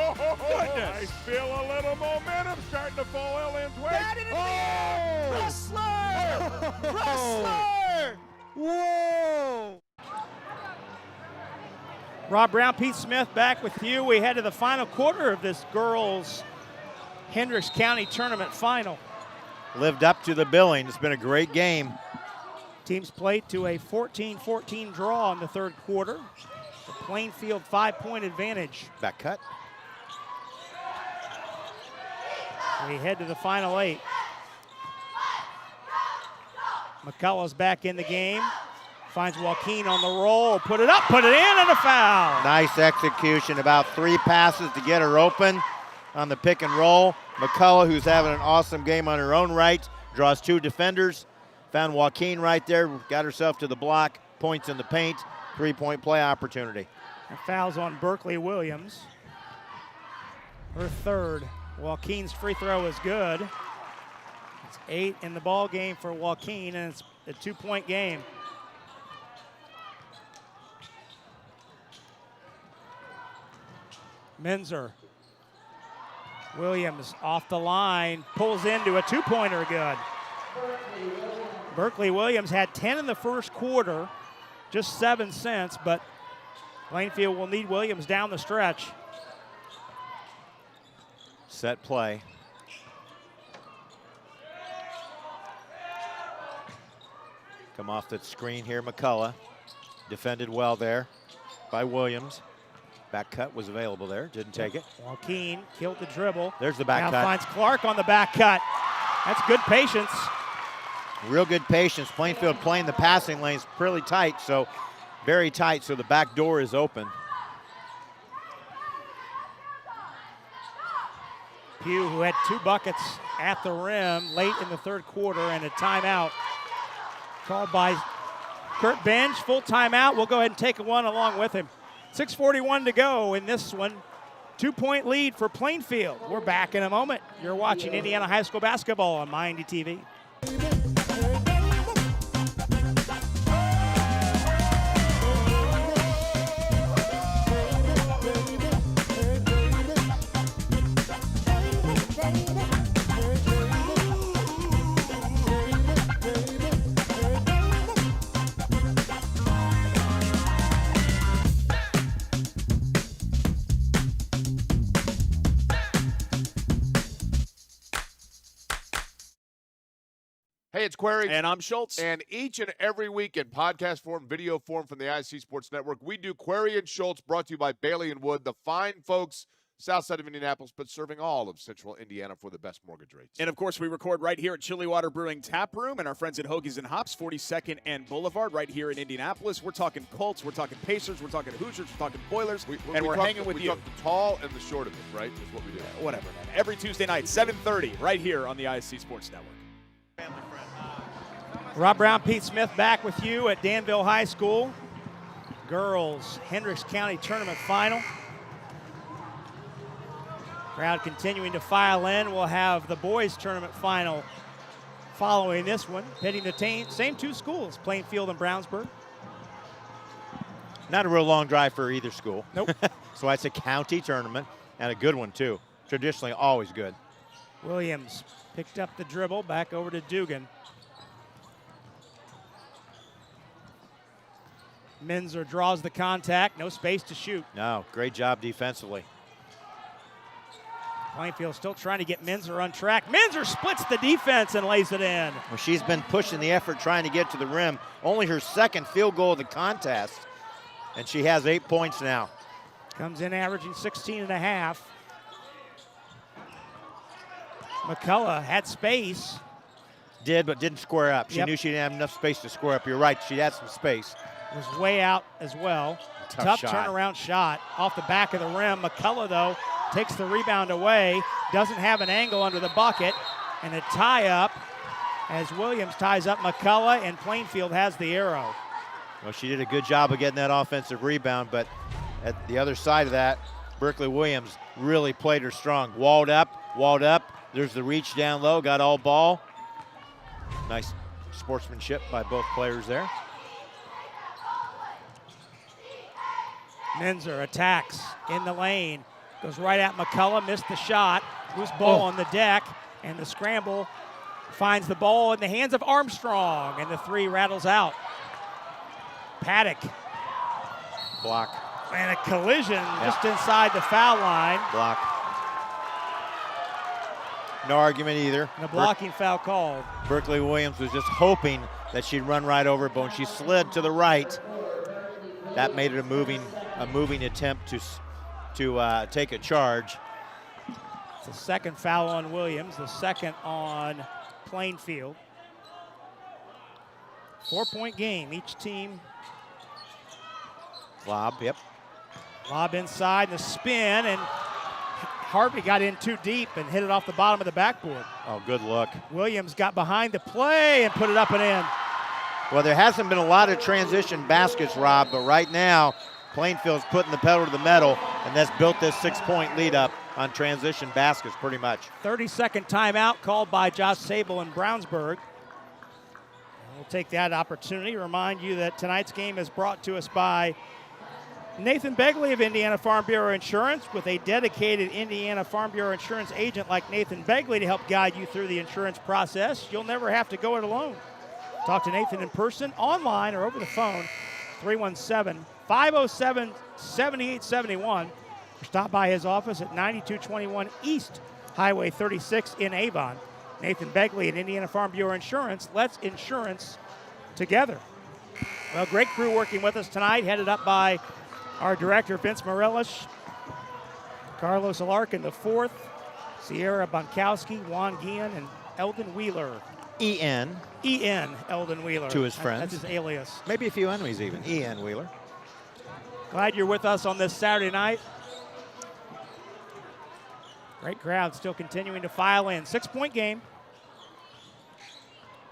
goodness. I feel a little momentum starting to fall Ellen's way. Wrestler! Wrestler! Whoa! Rob Brown, Pete Smith back with you. We head to the final quarter of this girls' Hendricks County Tournament final. Lived up to the billing. It's been a great game. Teams played to a 14-14 draw in the third quarter. The Plainfield 5-point advantage. Back cut. We head to the final 8. McCullough's back in the game. Finds Joaquin on the roll, put it up, put it in, and a foul. Nice execution, about 3 passes to get her open on the pick and roll. McCullough, who's having an awesome game on her own right, draws 2 defenders. Found Joaquin right there, got herself to the block, points in the paint, 3-point play opportunity. And fouls on Berkeley Williams. Her third. Joaquin's free throw is good. It's 8 in the ball game for Joaquin, and it's a 2-point game. Minzer. Williams off the line, pulls into a 2-pointer good. Berkeley Williams had 10 in the first quarter, just 7 since, but Plainfield will need Williams down the stretch. Set play. Come off that screen here, McCullough. Defended well there by Williams. Back cut was available there, didn't take it. Joaquin killed the dribble. There's the back cut. Now finds Clark on the back cut. That's good patience. Real good patience. Plainfield playing the passing lanes pretty tight, so very tight, so the back door is open. Pugh, who had 2 buckets at the rim late in the third quarter, and a timeout called by Kurt Benj. Full timeout. We'll go ahead and take one along with him. 6:41 to go in this one. 2-point lead for Plainfield. We're back in a moment. You're watching Indiana High School basketball on MyIndy TV. Hey, it's Query. And I'm Schultz. And each and every week in podcast form, video form from the IC Sports Network, we do Query and Schultz, brought to you by Bailey and Wood, the fine folks south side of Indianapolis, but serving all of central Indiana for the best mortgage rates. And, of course, we record right here at Chilly Water Brewing Tap Room and our friends at Hoagies and Hops, 42nd and Boulevard, right here in Indianapolis. We're talking Colts, we're talking Pacers, we're talking Hoosiers, we're talking Boilers, and we're hanging with you. We talk the tall and the short of it, right, is what we do. Whatever, man. Every Tuesday night, 7:30, right here on the IC Sports Network. Rob Brown, Pete Smith back with you at Danville High School. Girls Hendricks County Tournament Final. Crowd continuing to file in. We'll have the boys tournament final following this one, pitting the same 2 schools, Plainfield and Brownsburg. Not a real long drive for either school. Nope. So it's a county tournament, and a good one too. Traditionally always good. Williams picked up the dribble, back over to Dugan. Minzer draws the contact, no space to shoot. No, great job defensively. Plainfield still trying to get Minzer on track. Minzer splits the defense and lays it in. Well, she's been pushing the effort trying to get to the rim. Only her second field goal of the contest, and she has 8 points now. Comes in averaging 16 and a half. McCullough had space. Did, but didn't square up. She Yep. knew she didn't have enough space to square up. You're right, she had some space. Was way out as well. Tough shot. Turnaround shot off the back of the rim. McCullough, though, takes the rebound away. Doesn't have an angle under the bucket. And a tie-up as Williams ties up McCullough, and Plainfield has the arrow. Well, she did a good job of getting that offensive rebound, but at the other side of that, Berkeley Williams really played her strong. Walled up. There's the reach down low, got all ball. Nice sportsmanship by both players there. Minzer attacks in the lane. Goes right at McCullough, missed the shot. Loose ball on the deck, and the scramble finds the ball in the hands of Armstrong, and the 3 rattles out. Paddock. Block. And a collision just inside the foul line. Block. No argument either. And a blocking foul called. Berkeley Williams was just hoping that she'd run right over it, but when she slid to the right, that made it a moving attempt to take a charge. It's the second foul on Williams, the second on Plainfield. 4-point game. Each team. Lob, yep. Lob inside and the spin, and Harvey got in too deep and hit it off the bottom of the backboard. Oh, good look. Williams got behind the play and put it up and in. Well, there hasn't been a lot of transition baskets, Rob, but right now, Plainfield's putting the pedal to the metal, and that's built this 6-point lead up on transition baskets pretty much. 30-second timeout called by Josh Sable in Brownsburg. We'll take that opportunity to remind you that tonight's game is brought to us by Nathan Begley of Indiana Farm Bureau Insurance. With a dedicated Indiana Farm Bureau Insurance agent like Nathan Begley to help guide you through the insurance process, you'll never have to go it alone. Talk to Nathan in person, online, or over the phone, 317-507-7871. Or stop by his office at 9221 East Highway 36 in Avon. Nathan Begley at Indiana Farm Bureau Insurance. Let's insurance together. Well, great crew working with us tonight, headed up by our director, Vince Morellis, Carlos Alarkin IV, Sierra Bonkowski, Juan Guillen, and Eldon Wheeler. E.N. Eldon Wheeler. To his friends. That's his alias. Maybe a few enemies even. E.N. Wheeler. Glad you're with us on this Saturday night. Great crowd still continuing to file in. 6-point game.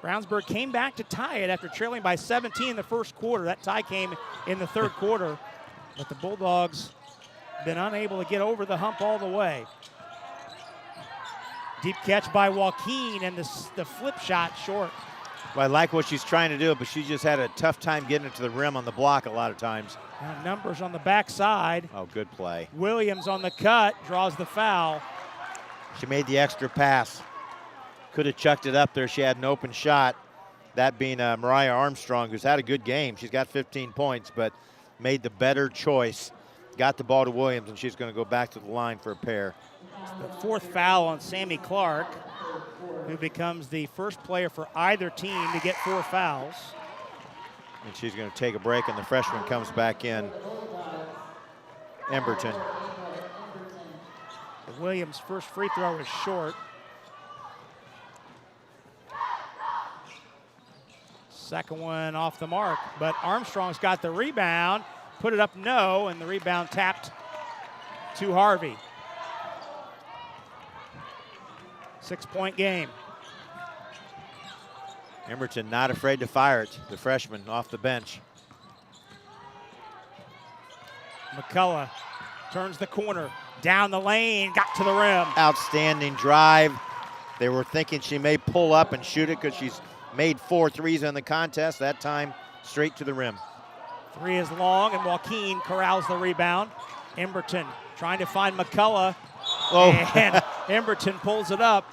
Brownsburg came back to tie it after trailing by 17 in the first quarter. That tie came in the third quarter, but the Bulldogs been unable to get over the hump all the way. Deep catch by Joaquin, and the flip shot short. Well, I like what she's trying to do, but she just had a tough time getting it to the rim on the block a lot of times. Now numbers on the backside. Oh, good play. Williams on the cut, draws the foul. She made the extra pass. Could have chucked it up there. She had an open shot. That being Mariah Armstrong, who's had a good game. She's got 15 points, but made the better choice. Got the ball to Williams, and she's going to go back to the line for a pair. It's the fourth foul on Sammy Clark, who becomes the first player for either team to get 4 fouls. And she's going to take a break, and the freshman comes back in, Emberton. Williams' first free throw is short. Second one off the mark, but Armstrong's got the rebound, put it up no, and the rebound tapped to Harvey. 6-point game. Emberton not afraid to fire it, the freshman off the bench. McCullough turns the corner, down the lane, got to the rim. Outstanding drive. They were thinking she may pull up and shoot it because she's made 4 threes in the contest. That time, straight to the rim. 3 is long, and Joaquin corrals the rebound. Emberton trying to find McCullough, and Emberton pulls it up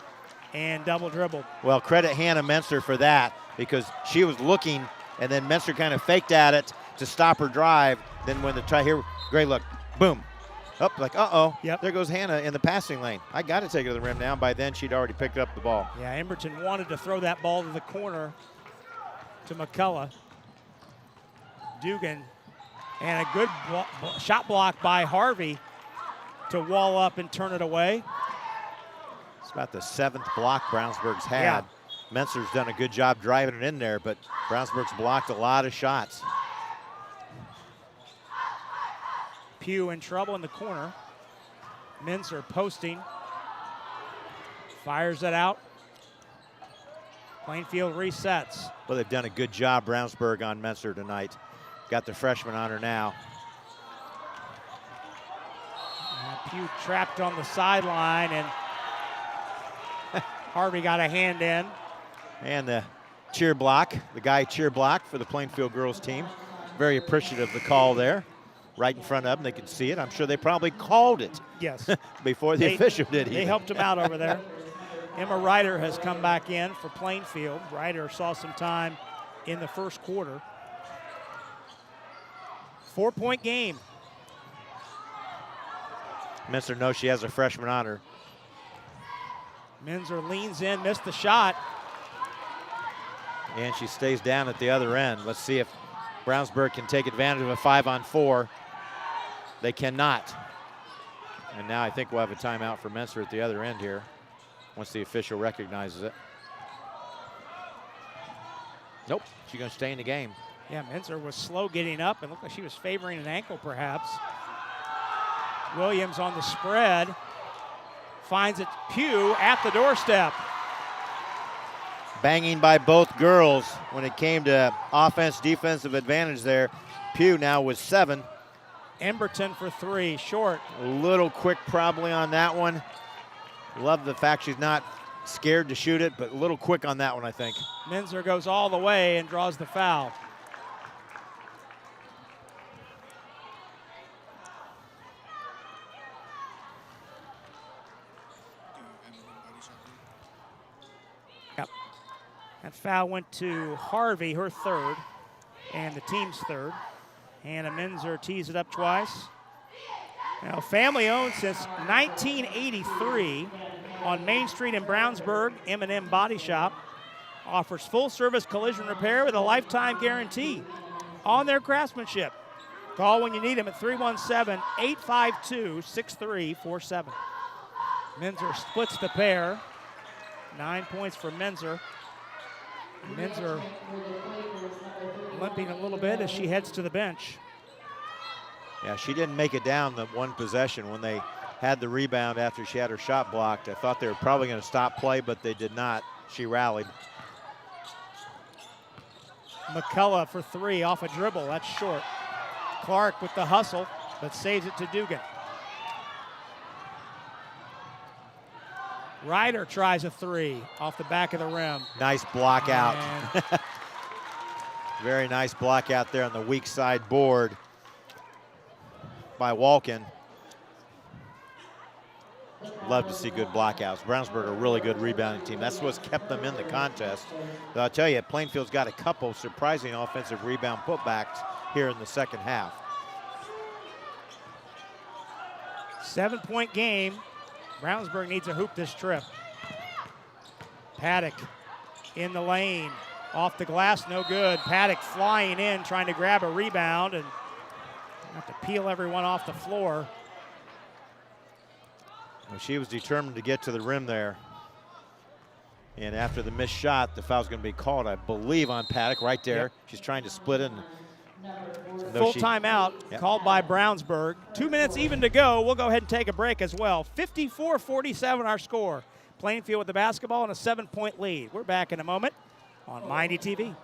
and double dribbled. Well, credit Hannah Menser for that, because she was looking, and then Menser kind of faked at it to stop her drive. Then when the try here, great look, boom. Up, like, uh-oh, yep. There goes Hannah in the passing lane. I got to take her to the rim now. By then, she'd already picked up the ball. Yeah, Emberton wanted to throw that ball to the corner to McCullough. Dugan, and a good shot block by Harvey to wall up and turn it away. It's about the 7th block Brownsburg's had. Yeah. Menser's done a good job driving it in there, but Brownsburg's blocked a lot of shots. Pugh in trouble in the corner. Menser posting. Fires it out. Plainfield resets. Well, they've done a good job, Brownsburg, on Menser tonight. Got the freshman on her now. Pugh trapped on the sideline, and Harvey got a hand in. And the cheer block, the guy cheer block for the Plainfield girls team. Very appreciative of the call there. Right in front of them, they could see it. I'm sure they probably called it. Yes. Before the official did. They helped him out over there. Emma Ryder has come back in for Plainfield. Ryder saw some time in the first quarter. 4-point game. Menser knows she has a freshman on her. Menser leans in, missed the shot. And she stays down at the other end. Let's see if Brownsburg can take advantage of a 5-on-4. They cannot. And now I think we'll have a timeout for Menser at the other end here, once the official recognizes it. Nope, she's going to stay in the game. Yeah, Minzer was slow getting up and looked like she was favoring an ankle perhaps. Williams on the spread. Finds it Pugh at the doorstep. Banging by both girls when it came to offense, defensive advantage there. Pugh now with 7. Emberton for 3, short. A little quick probably on that one. Love the fact she's not scared to shoot it, but a little quick on that one, I think. Minzer goes all the way and draws the foul. Yep. That foul went to Harvey, her 3rd, and the team's 3rd. Hannah Minzer tees it up twice. Now, family owned since 1983 on Main Street in Brownsburg, M&M Body Shop. Offers full-service collision repair with a lifetime guarantee on their craftsmanship. Call when you need them at 317-852-6347. Minzer splits the pair. 9 points for Minzer. Minzer limping a little bit as she heads to the bench. Yeah, she didn't make it down the one possession when they had the rebound after she had her shot blocked. I thought they were probably going to stop play, but they did not. She rallied. McCullough for 3 off a dribble. That's short. Clark with the hustle, but saves it to Dugan. Ryder tries a 3 off the back of the rim. Nice block out. Very nice block out there on the weak side board by Walken. Love to see good blockouts. Brownsburg, a really good rebounding team. That's what's kept them in the contest. But I'll tell you, Plainfield's got a couple surprising offensive rebound putbacks here in the second half. 7-point game. Brownsburg needs a hoop this trip. Paddock in the lane. Off the glass, no good. Paddock flying in, trying to grab a rebound and have to peel everyone off the floor. Well, she was determined to get to the rim there. And after the missed shot, the foul's going to be called, I believe, on Paddock right there. Yep. She's trying to split it. Full timeout called by Brownsburg. 2 minutes even to go. We'll go ahead and take a break as well. 54-47 our score. Plainfield with the basketball and a 7-point lead. We're back in a moment on Mighty TV.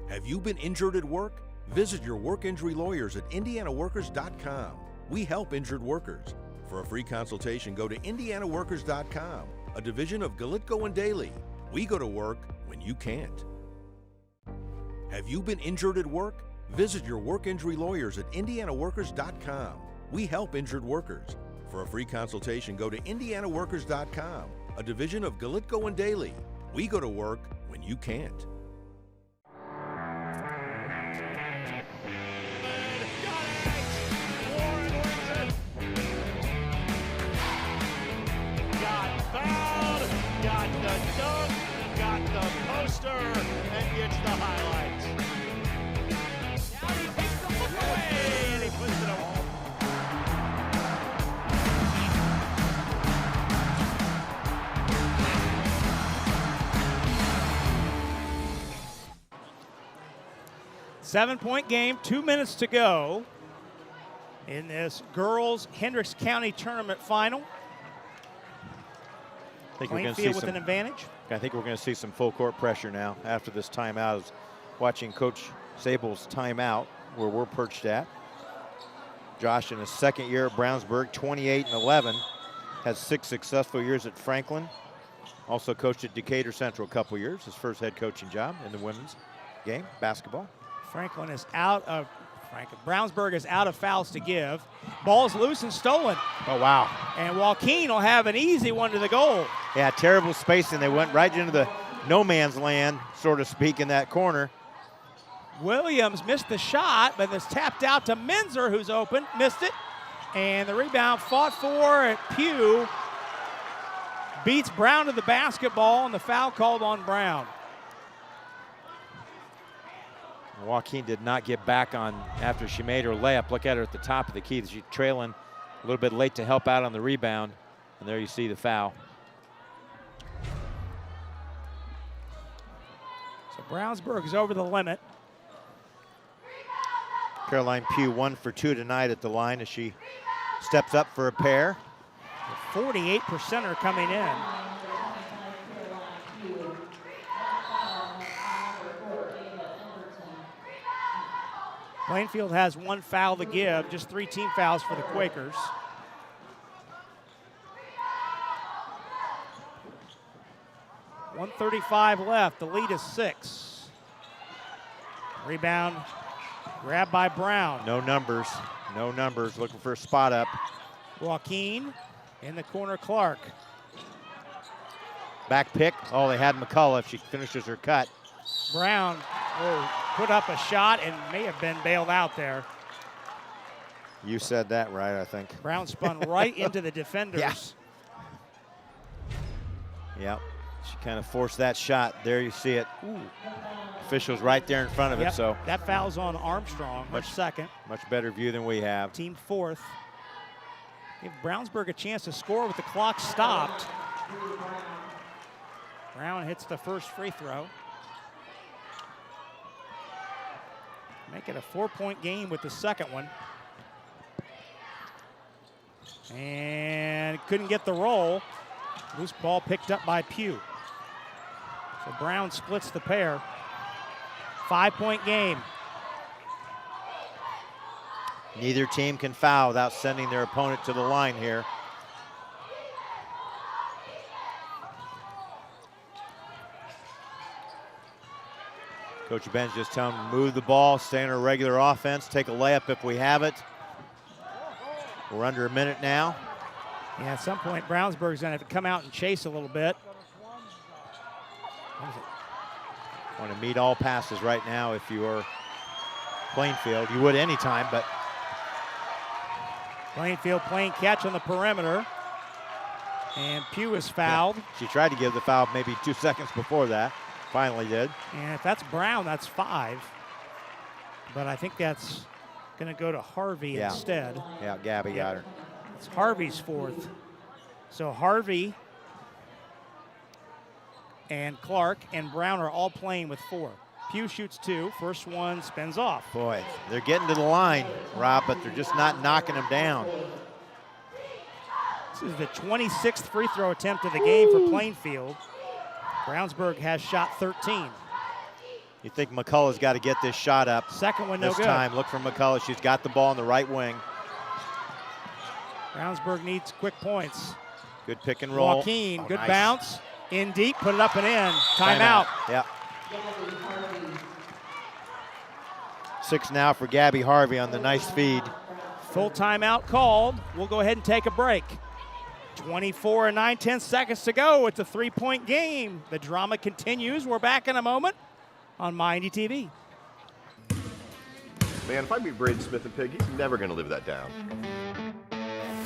Have you been injured at work? Visit your work injury lawyers at indianaworkers.com. We help injured workers. For a free consultation, go to indianaworkers.com, a division of Galitko and Daly. We go to work when you can't. Have you been injured at work? Visit your work injury lawyers at indianaworkers.com. We help injured workers. For a free consultation, go to indianaworkers.com, a division of Galitko and Daly. We go to work when you can't. Got fouled, got the dunk, got the poster, and gets the highlights. Now he takes the look away, and he puts it away. Seven-point game, 2 minutes to go in this girls Hendricks County Tournament final. I think we're going to see with an advantage. I think we're going to see some full court pressure now after this timeout. Is watching Coach Sable's timeout where we're perched at. Josh in his second year at Brownsburg, 28-11, has 6 successful years at Franklin. Also coached at Decatur Central a couple years, his first head coaching job in the women's game, basketball. Franklin is out of Brownsburg is out of fouls to give. Ball's loose and stolen. Oh, wow. And Joaquin will have an easy one to the goal. Yeah, terrible spacing. They went right into the no man's land, so to speak, in that corner. Williams missed the shot, but it's tapped out to Minzer, who's open, missed it. And the rebound fought for at Pugh. Beats Brown to the basketball, and the foul called on Brown. Joaquin did not get back on after she made her layup. Look at her at the top of the key. She's trailing a little bit late to help out on the rebound. And there you see the foul. Brownsburg is over the limit. Caroline Pugh 1 for 2 tonight at the line as she steps up for a pair. 48% are coming in. Plainfield has 1 foul to give, just 3 team fouls for the Quakers. .135 left, the lead is 6. Rebound, grabbed by Brown. No numbers, looking for a spot up. Joaquin in the corner, Clark. Back pick, oh, they had McCullough if she finishes her cut. Brown put up a shot and may have been bailed out there. You said that right, I think. Brown spun right into the defenders. Yep, she kind of forced that shot. There you see it. Ooh. Officials right there in front of it, so. That foul's on Armstrong, much second. Much better view than we have. Team 4th. Give Brownsburg a chance to score with the clock stopped. Brown hits the first free throw. Make it a 4-point game with the second one. And couldn't get the roll. Loose ball picked up by Pugh. So Brown splits the pair. 5-point game. Neither team can foul without sending their opponent to the line here. Coach Ben's just telling them to move the ball, stay in our regular offense, take a layup if we have it. We're under a minute now. Yeah, at some point, Brownsburg's going to have to come out and chase a little bit. Want to meet all passes right now if you are Plainfield. You would anytime, but. Plainfield playing catch on the perimeter. And Pugh is fouled. Yeah, she tried to give the foul maybe 2 seconds before that. Finally did. And if that's Brown, that's 5. But I think that's going to go to Harvey instead. Yeah, Gabby got her. It's Harvey's 4th. So Harvey and Clark and Brown are all playing with 4. Pugh shoots 2. First one spins off. Boy, they're getting to the line, Rob, but they're just not knocking them down. This is the 26th free throw attempt of the game for Plainfield. Brownsburg has shot 13. You think McCullough's got to get this shot up. Second one, no good. This time, look for McCullough. She's got the ball on the right wing. Brownsburg needs quick points. Good pick and roll. Joaquin, good nice. bounce. In deep, put it up and in. Timeout. Yep. 6 now for Gabby Harvey on the nice feed. Full timeout called. We'll go ahead and take a break. 24 and 9/10 seconds to go. It's a 3-point game. The drama continues. We're back in a moment on MyIndy TV. Man, if I meet Braden Smith and Pig, he's never going to live that down.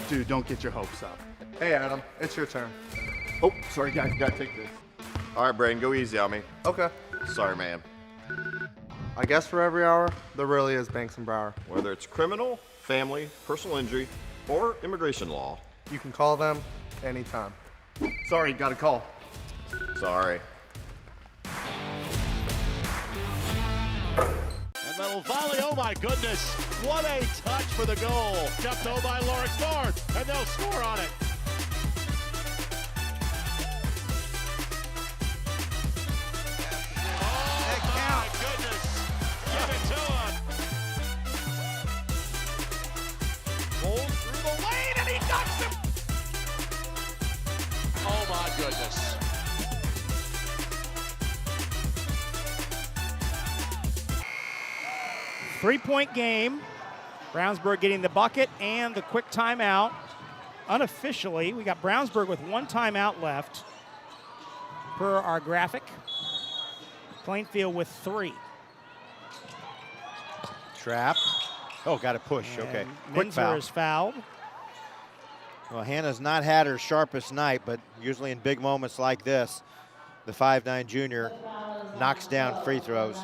Dude, don't get your hopes up. Hey, Adam, it's your turn. Oh, sorry, guys, gotta take this. All right, Braden, go easy on me. Okay. Sorry, man. I guess for every hour, there really is Banks and Brower. Whether it's criminal, family, personal injury, or immigration law. You can call them anytime. Sorry, got a call. Sorry. And little volley, oh my goodness. What a touch for the goal. Jumped over by Lawrence North, and they'll score on it. Oh my goodness. Three-point game. Brownsburg getting the bucket and the quick timeout. Unofficially, we got Brownsburg with 1 timeout left per our graphic. Plainfield with 3. Trap. Oh, got a push. And okay. Quick Minzer foul. is fouled. Well, Hannah's not had her sharpest night, but usually in big moments like this, the 5'9" junior knocks down free throws.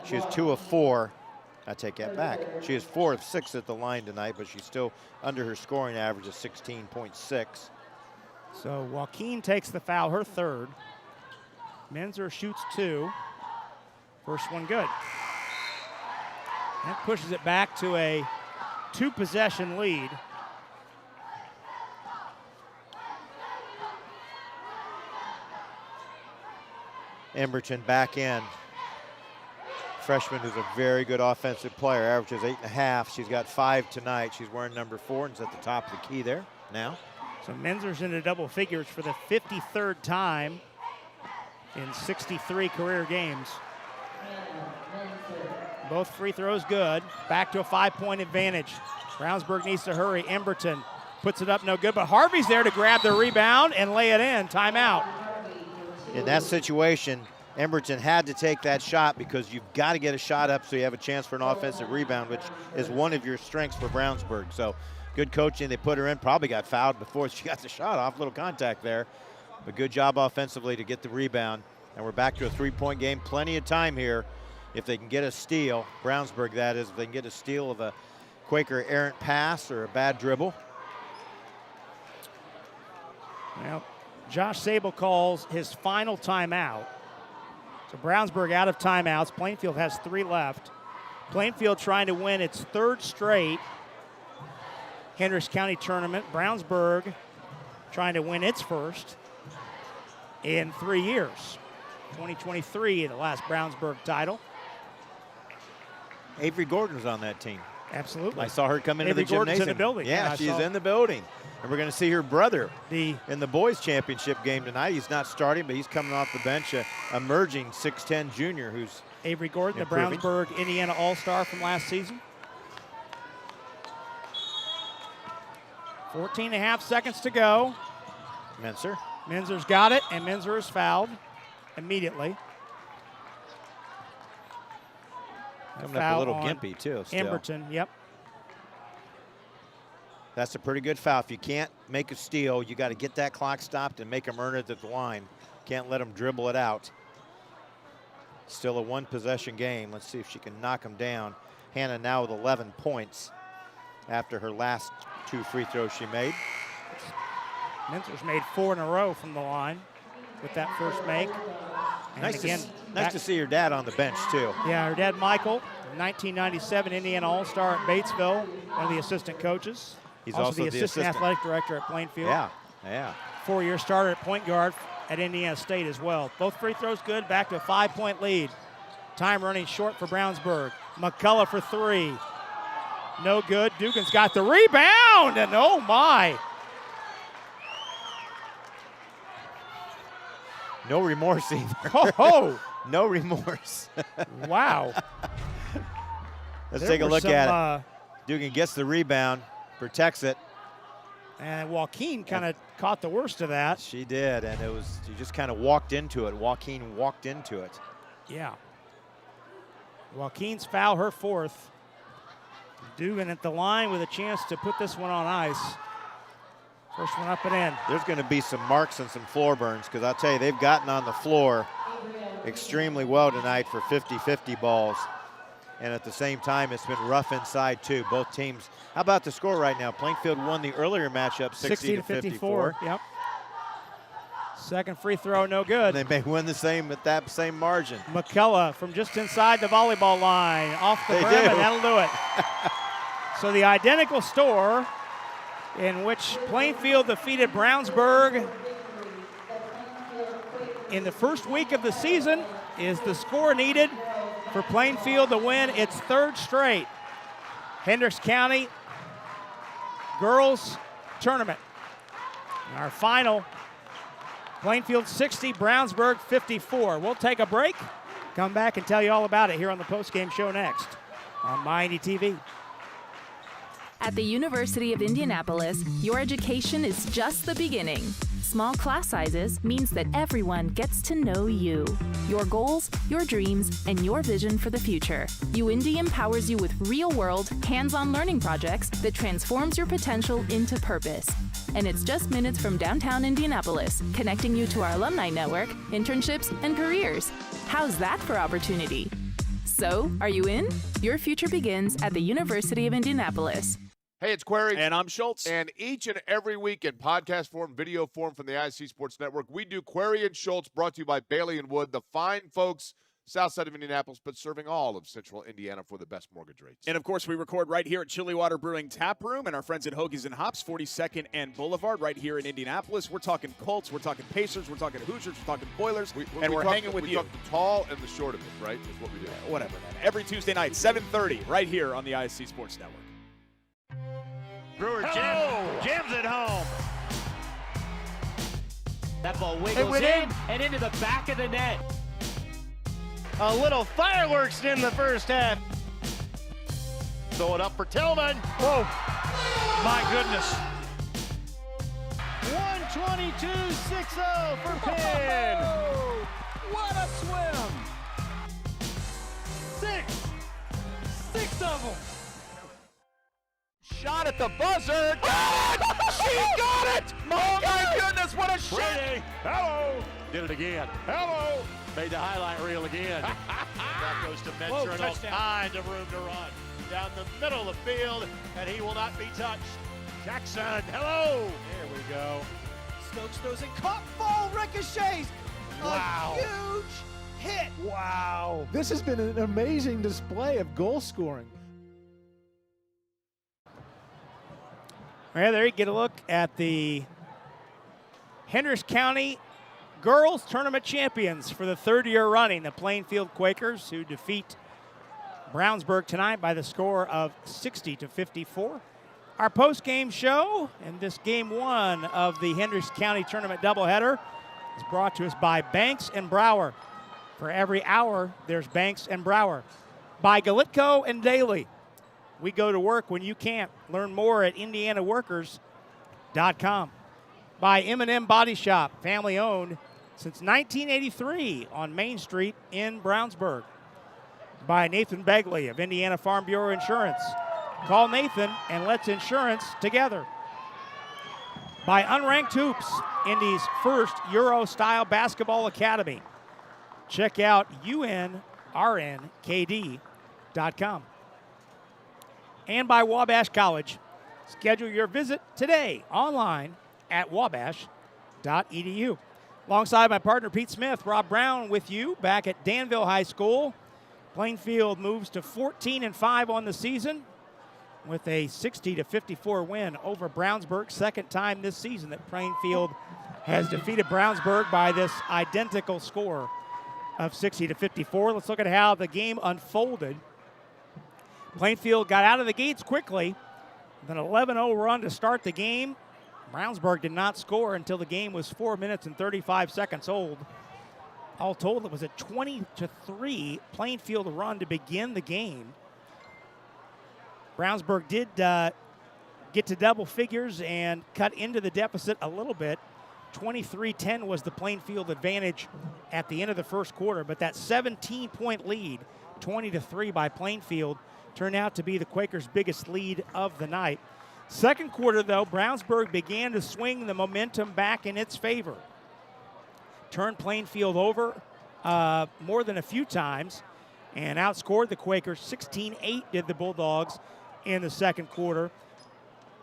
She is 2 of 4. I take that back. She is 4 of 6 at the line tonight, but she's still under her scoring average of 16.6. So Joaquin takes the foul, her 3rd. Minzer shoots 2. First one good. That pushes it back to a 2-possession lead. Emberton back in. Freshman who's a very good offensive player, averages 8.5. She's got 5 tonight. She's wearing number 4 and is at the top of the key there now. So Minzer's into double figures for the 53rd time in 63 career games. Both free throws good. Back to a 5-point advantage. Brownsburg needs to hurry. Emberton puts it up, no good, but Harvey's there to grab the rebound and lay it in. Timeout. In that situation, Emberton had to take that shot because you've got to get a shot up so you have a chance for an offensive rebound, which is one of your strengths for Brownsburg. So good coaching. They put her in, probably got fouled before she got the shot off. Little contact there. But good job offensively to get the rebound. And we're back to a 3-point game. Plenty of time here if they can get a steal. Brownsburg, that is, if they can get a steal of a Quaker errant pass or a bad dribble. Well, Josh Sable calls his final timeout. So Brownsburg out of timeouts. Plainfield has 3 left. Plainfield trying to win its 3rd straight Hendricks County tournament. Brownsburg trying to win its first in 3 years. 2023, the last Brownsburg title. Avery Gordon's on that team. Absolutely. I saw her come into Avery the gymnasium. Gordon's in the building. Yeah, she's in the building. And we're going to see her brother in the boys' championship game tonight. He's not starting, but he's coming off the bench, a emerging 6'10 junior who's Avery Gordon, improving. the Brownsburg, Indiana All-Star from last season. 14.5 seconds to go. Minzer. Minzer's got it, and Minzer is fouled immediately. Coming up a little gimpy, too, still. Emberton, yep. That's a pretty good foul. If you can't make a steal, you got to get that clock stopped and make them earn it at the line. Can't let them dribble it out. Still a 1-possession game. Let's see if she can knock them down. Hannah now with 11 points after her last 2 free throws she made. Minzer's made 4 in a row from the line with that first make. And Nice, again, nice to see your dad on the bench, too. Yeah, her dad, Michael, 1997 Indiana All-Star at Batesville, one of the assistant coaches. He's also the assistant athletic director at Plainfield. Yeah. 4-year starter at point guard at Indiana State as well. Both free throws good, back to a 5-point lead. Time running short for Brownsburg. McCullough for 3. No good. Dugan's got the rebound, and oh my. No remorse either. Oh. No remorse. Wow. Let's take a look at it. Dugan gets the rebound, protects it. And Joaquin kind of caught the worst of that. She did, and she just kind of walked into it. Joaquin walked into it. Yeah. Joaquin's foul, her 4th. Dugan at the line with a chance to put this one on ice. First one up and in. There's going to be some marks and some floor burns because I'll tell you, they've gotten on the floor extremely well tonight for 50-50 balls. And at the same time, it's been rough inside, too. Both teams. How about the score right now? Plainfield won the earlier matchup 60-54. Yep. Second free throw, no good. And they may win the same at that same margin. McCullough from just inside the volleyball line. Off the rim, and that'll do it. So the identical score in which Plainfield defeated Brownsburg in the first week of the season is the score needed for Plainfield to win its 3rd straight Hendricks County Girls Tournament. And our final, Plainfield 60, Brownsburg 54. We'll take a break, come back and tell you all about it here on the postgame show next on MyIndy TV. At the University of Indianapolis, your education is just the beginning. Small class sizes means that everyone gets to know you, your goals, your dreams, and your vision for the future. UIndy empowers you with real-world, hands-on learning projects that transforms your potential into purpose. And it's just minutes from downtown Indianapolis, connecting you to our alumni network, internships, and careers. How's that for opportunity? So, are you in? Your future begins at the University of Indianapolis. Hey, it's Query. And I'm Schultz. And each and every week in podcast form, video form from the IC Sports Network, we do Query and Schultz, brought to you by Bailey & Wood, the fine folks south side of Indianapolis, but serving all of central Indiana for the best mortgage rates. And, of course, we record right here at Chili Water Brewing Tap Room and our friends at Hoagies and Hops, 42nd and Boulevard, right here in Indianapolis. We're talking Colts, we're talking Pacers, we're talking Hoosiers, we're talking Boilers, and we're hanging with you. We talk the tall and the short of it, right, is what we do. Whatever, man. Every Tuesday night, 7:30, right here on the ISC Sports Network. Brewer jams it home. That ball wiggles in and into the back of the net. A little fireworks in the first half. Throw it up for Tillman. Whoa, my goodness. 122-6-0 for Penn. What a swim! Six of them. Shot at the buzzer. Got it! She got it! Oh my goodness, what a shot! Hello! Did it again. Hello! Made the highlight reel again. That goes to Mentor and all kinds of room to run. Down the middle of the field, and he will not be touched. Jackson, hello! There we go. Stokes throws it, caught, ball ricochets. Wow. A huge hit. Wow. This has been an amazing display of goal scoring. All right, there you get a look at the Hendricks County Girls Tournament Champions for the third year running, the Plainfield Quakers, who defeat Brownsburg tonight by the score of 60-54. Our post-game show and this game one of the Hendricks County Tournament doubleheader is brought to us by Banks and Brower. For every hour, there's Banks and Brower. By Galitco and Daly. We go to work when you can't. Learn more at indianaworkers.com. By M&M Body Shop, family owned since 1983 on Main Street in Brownsburg. By Nathan Begley of Indiana Farm Bureau Insurance. Call Nathan and let's insurance together. By Unranked Hoops, Indy's first Euro-style basketball academy. Check out unrnkd.com. And by Wabash College. Schedule your visit today online at wabash.edu. Alongside my partner Pete Smith, Rob Brown with you back at Danville High School. Plainfield moves to 14-5 on the season with a 60-54 win over Brownsburg. Second time this season that Plainfield has defeated Brownsburg by this identical score of 60-54. Let's look at how the game unfolded. Plainfield got out of the gates quickly with an 11-0 run to start the game. Brownsburg did not score until the game was 4 minutes and 35 seconds old. All told, it was a 20-3 Plainfield run to begin the game. Brownsburg did get to double figures and cut into the deficit a little bit. 23-10 was the Plainfield advantage at the end of the first quarter, but that 17-point lead, 20-3 by Plainfield, turned out to be the Quakers' biggest lead of the night. Second quarter, though, Brownsburg began to swing the momentum back in its favor. Turned Plainfield over more than a few times and outscored the Quakers. 16-8 did the Bulldogs in the second quarter,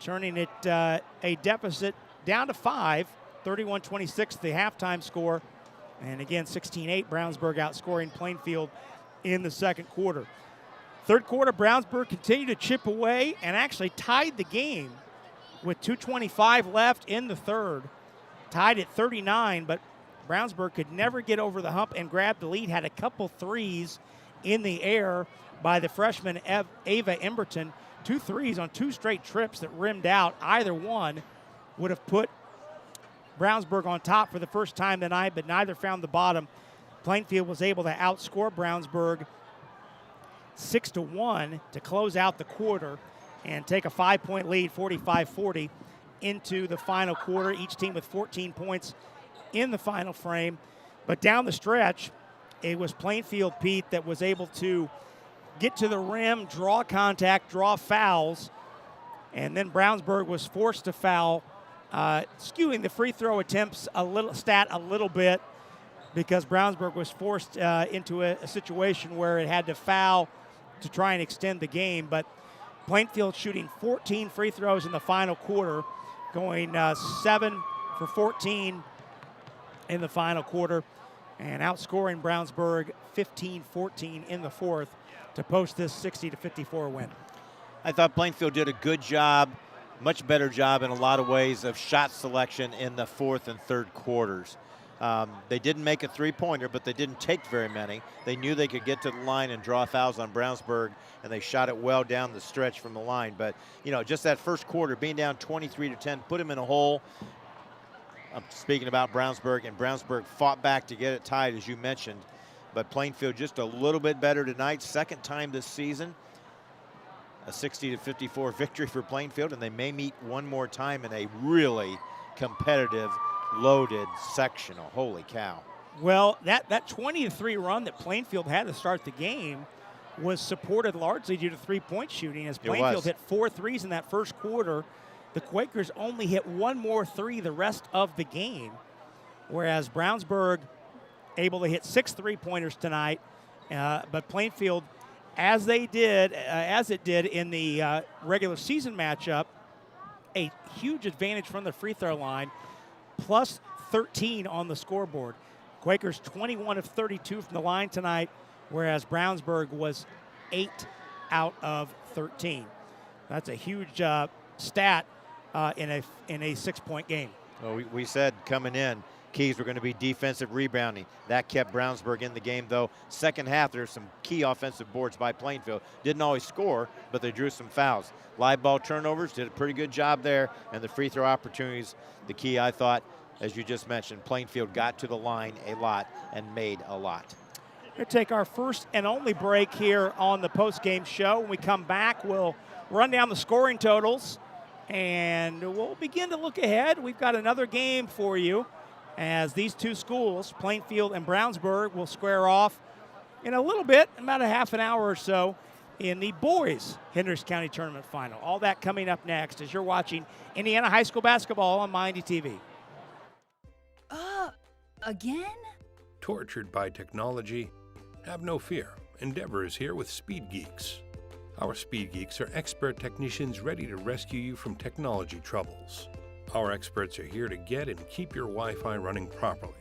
turning it a deficit down to 5, 31-26 the halftime score. And again, 16-8, Brownsburg outscoring Plainfield in the second quarter. Third quarter, Brownsburg continued to chip away and actually tied the game with 2:25 left in the third. Tied at 39, but Brownsburg could never get over the hump and grab the lead. Had a couple threes in the air by the freshman Ava Emberton. 2 threes on 2 straight trips that rimmed out. Either one would have put Brownsburg on top for the first time tonight, but neither found the bottom. Plainfield was able to outscore Brownsburg 6-1 to close out the quarter and take a 5-point lead, 45-40, into the final quarter. Each team with 14 points in the final frame. But down the stretch, it was Plainfield, Pete, that was able to get to the rim, draw contact, draw fouls, and then Brownsburg was forced to foul, skewing the free throw attempts a little bit because Brownsburg was forced into a situation where it had to foul to try and extend the game. But Plainfield shooting 14 free throws in the final quarter, going 7 for 14 in the final quarter and outscoring Brownsburg 15-14 in the fourth to post this 60-54 win. I thought Plainfield did a good job, much better job in a lot of ways of shot selection in the fourth and third quarters. They didn't make a three-pointer, but they didn't take very many. They knew they could get to the line and draw fouls on Brownsburg, and they shot it well down the stretch from the line. But, you know, just that first quarter, being down 23-10, put them in a hole. I'm speaking about Brownsburg, and Brownsburg fought back to get it tied, as you mentioned. But Plainfield just a little bit better tonight, second time this season. A 60-54 victory for Plainfield, and they may meet one more time in a really competitive, loaded sectional. Holy cow. Well, that 20-3 run that Plainfield had to start the game was supported largely due to three-point shooting. As Plainfield hit 4 threes in that first quarter, the Quakers only hit one more three the rest of the game, whereas Brownsburg able to hit 6 three-pointers tonight, but Plainfield, as it did in the regular season matchup, a huge advantage from the free throw line, plus 13 on the scoreboard. Quakers 21 of 32 from the line tonight, whereas Brownsburg was 8 out of 13. That's a huge stat in a 6-point game. Well, we said coming in, keys were going to be defensive rebounding. That kept Brownsburg in the game, though. Second half, there's some key offensive boards by Plainfield. Didn't always score, but they drew some fouls. Live ball turnovers, did a pretty good job there, and the free throw opportunities, the key, I thought, as you just mentioned, Plainfield got to the line a lot and made a lot. We'll take our first and only break here on the post-game show. When we come back, we'll run down the scoring totals, and we'll begin to look ahead. We've got another game for you, as these two schools, Plainfield and Brownsburg, will square off in a little bit, about a half an hour or so, in the boys Hendricks County Tournament Final. All that coming up next as you're watching Indiana High School basketball on Mindy TV. Again? Tortured by technology? Have no fear. Endeavor is here with Speed Geeks. Our Speed Geeks are expert technicians ready to rescue you from technology troubles. Our experts are here to get and keep your Wi-Fi running properly.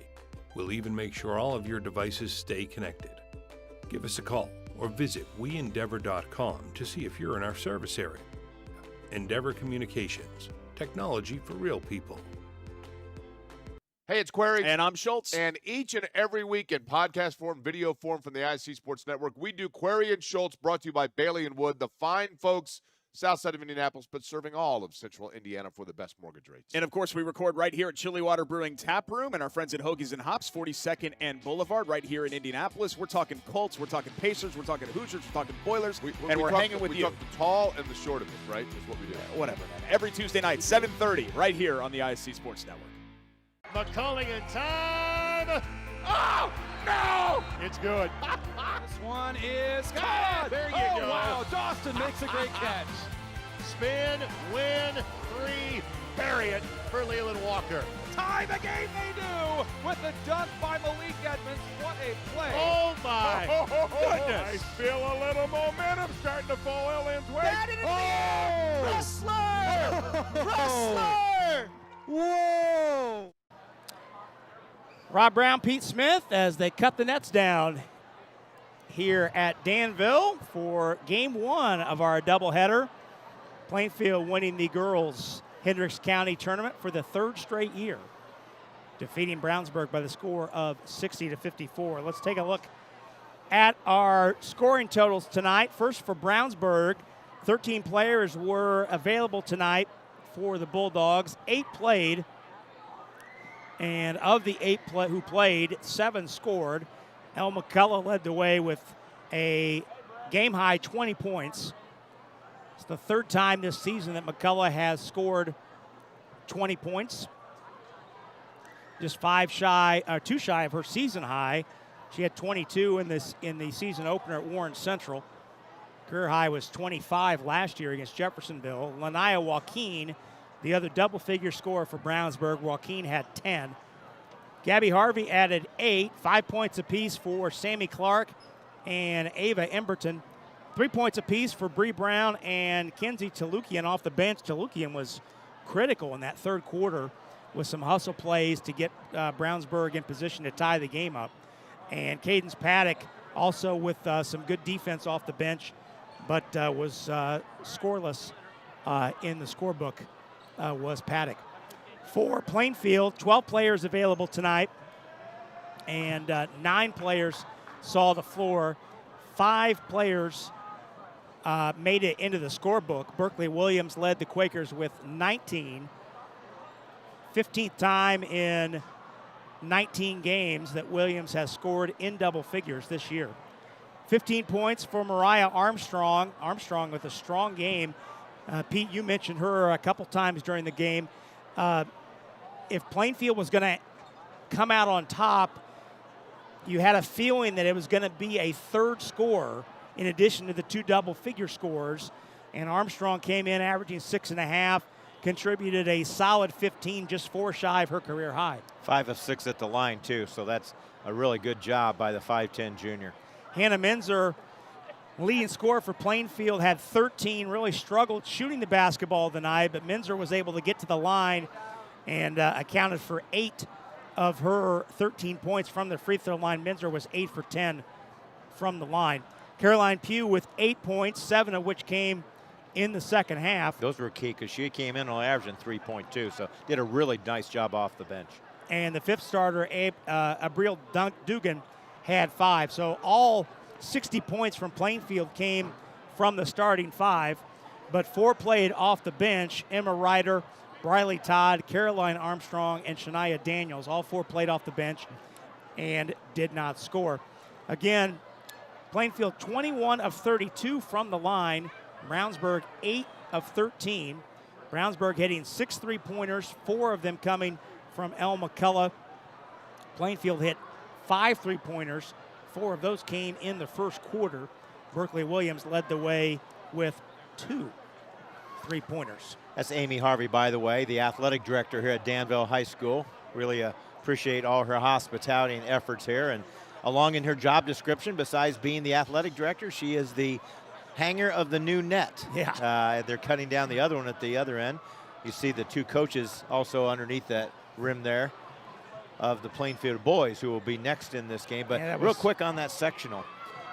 We'll even make sure all of your devices stay connected. Give us a call or visit weendeavor.com to see if you're in our service area. Endeavor Communications, technology for real people. Hey, it's Query. And I'm Schultz. And each and every week in podcast form, video form from the IC Sports Network, we do Query and Schultz, brought to you by Bailey and Wood, the fine folks south side of Indianapolis, but serving all of central Indiana for the best mortgage rates. And, of course, we record right here at Chilly Water Brewing Tap Room and our friends at Hoagies and Hops, 42nd and Boulevard, right here in Indianapolis. We're talking Colts, we're talking Pacers, we're talking Hoosiers, we're talking Boilers, and we're hanging with you. We talk the tall and the short of it, right? That's what we do. Yeah, whatever, man. Every Tuesday night, 7:30, right here on the ISC Sports Network. McCulling in time. Oh, no! It's good. This one is caught. There you go. Oh, wow. Dawson makes a great catch. Spin, win, 3, bury it for Leland Walker. Tie the game they do with the dunk by Malik Edmonds. What a play. Oh, my goodness. I feel a little momentum starting to fall Ellen's way. That is Wrestler! Wrestler! Whoa! Rob Brown, Pete Smith, as they cut the nets down here at Danville for game one of our doubleheader. Plainfield winning the girls Hendricks County tournament for the third straight year, defeating Brownsburg by the score of 60-54. Let's take a look at our scoring totals tonight. First for Brownsburg, 13 players were available tonight for the Bulldogs. 8 played. And of the 8 who played, 7 scored. El McCullough led the way with a game-high 20 points. It's the third time this season that McCullough has scored 20 points. Just 2 shy of her season high. She had 22 in the season opener at Warren Central. Career high was 25 last year against Jeffersonville. Lanaya Joaquin, the other double-figure scorer for Brownsburg. Joaquin had 10. Gabby Harvey added 8, 5 points apiece for Sammy Clark and Ava Emberton. 3 points apiece for Bree Brown and Kenzie Chalukian off the bench. Chalukian was critical in that third quarter with some hustle plays to get Brownsburg in position to tie the game up. And Cadence Paddock also with some good defense off the bench, but was scoreless in the scorebook was Paddock. For Plainfield, 12 players available tonight, and 9 players saw the floor. 5 players made it into the scorebook. Berkeley Williams led the Quakers with 19. 15th time in 19 games that Williams has scored in double figures this year. 15 points for Mariah Armstrong. Armstrong with a strong game. Pete, you mentioned her a couple times during the game. If Plainfield was going to come out on top, you had a feeling that it was going to be a third scorer in addition to the 2 double-figure scores. And Armstrong came in averaging 6.5, contributed a solid 15, just 4 shy of her career high. 5 of 6 at the line, too, so that's a really good job by the 5'10 junior. Hannah Minzer, leading scorer for Plainfield, had 13, really struggled shooting the basketball tonight, but Minzer was able to get to the line and accounted for 8 of her 13 points from the free throw line. Minzer was 8 for 10 from the line. Caroline Pugh with 8 points, 7 of which came in the second half. Those were key because she came in on averaging 3.2, so did a really nice job off the bench. And the 5th starter, Abriel Dugan, had 5. So all 60 points from Plainfield came from the starting 5, but 4 played off the bench. Emma Ryder, Briley Todd, Caroline Armstrong, and Shania Daniels. All 4 played off the bench and did not score. Again, Plainfield 21 of 32 from the line. Brownsburg 8 of 13. Brownsburg hitting 6 3-pointers, 4 of them coming from Elle McCullough. Plainfield hit 5 3-pointers. 4 of those came in the first quarter. Berkeley Williams led the way with 2 3-pointers. That's Amy Harvey, by the way, the athletic director here at Danville High School. Really appreciate all her hospitality and efforts here. And along in her job description, besides being the athletic director, she is the hanger of the new net. Yeah. They're cutting down the other one at the other end. You see the 2 coaches also underneath that rim there of the Plainfield boys who will be next in this game. But real quick on that sectional,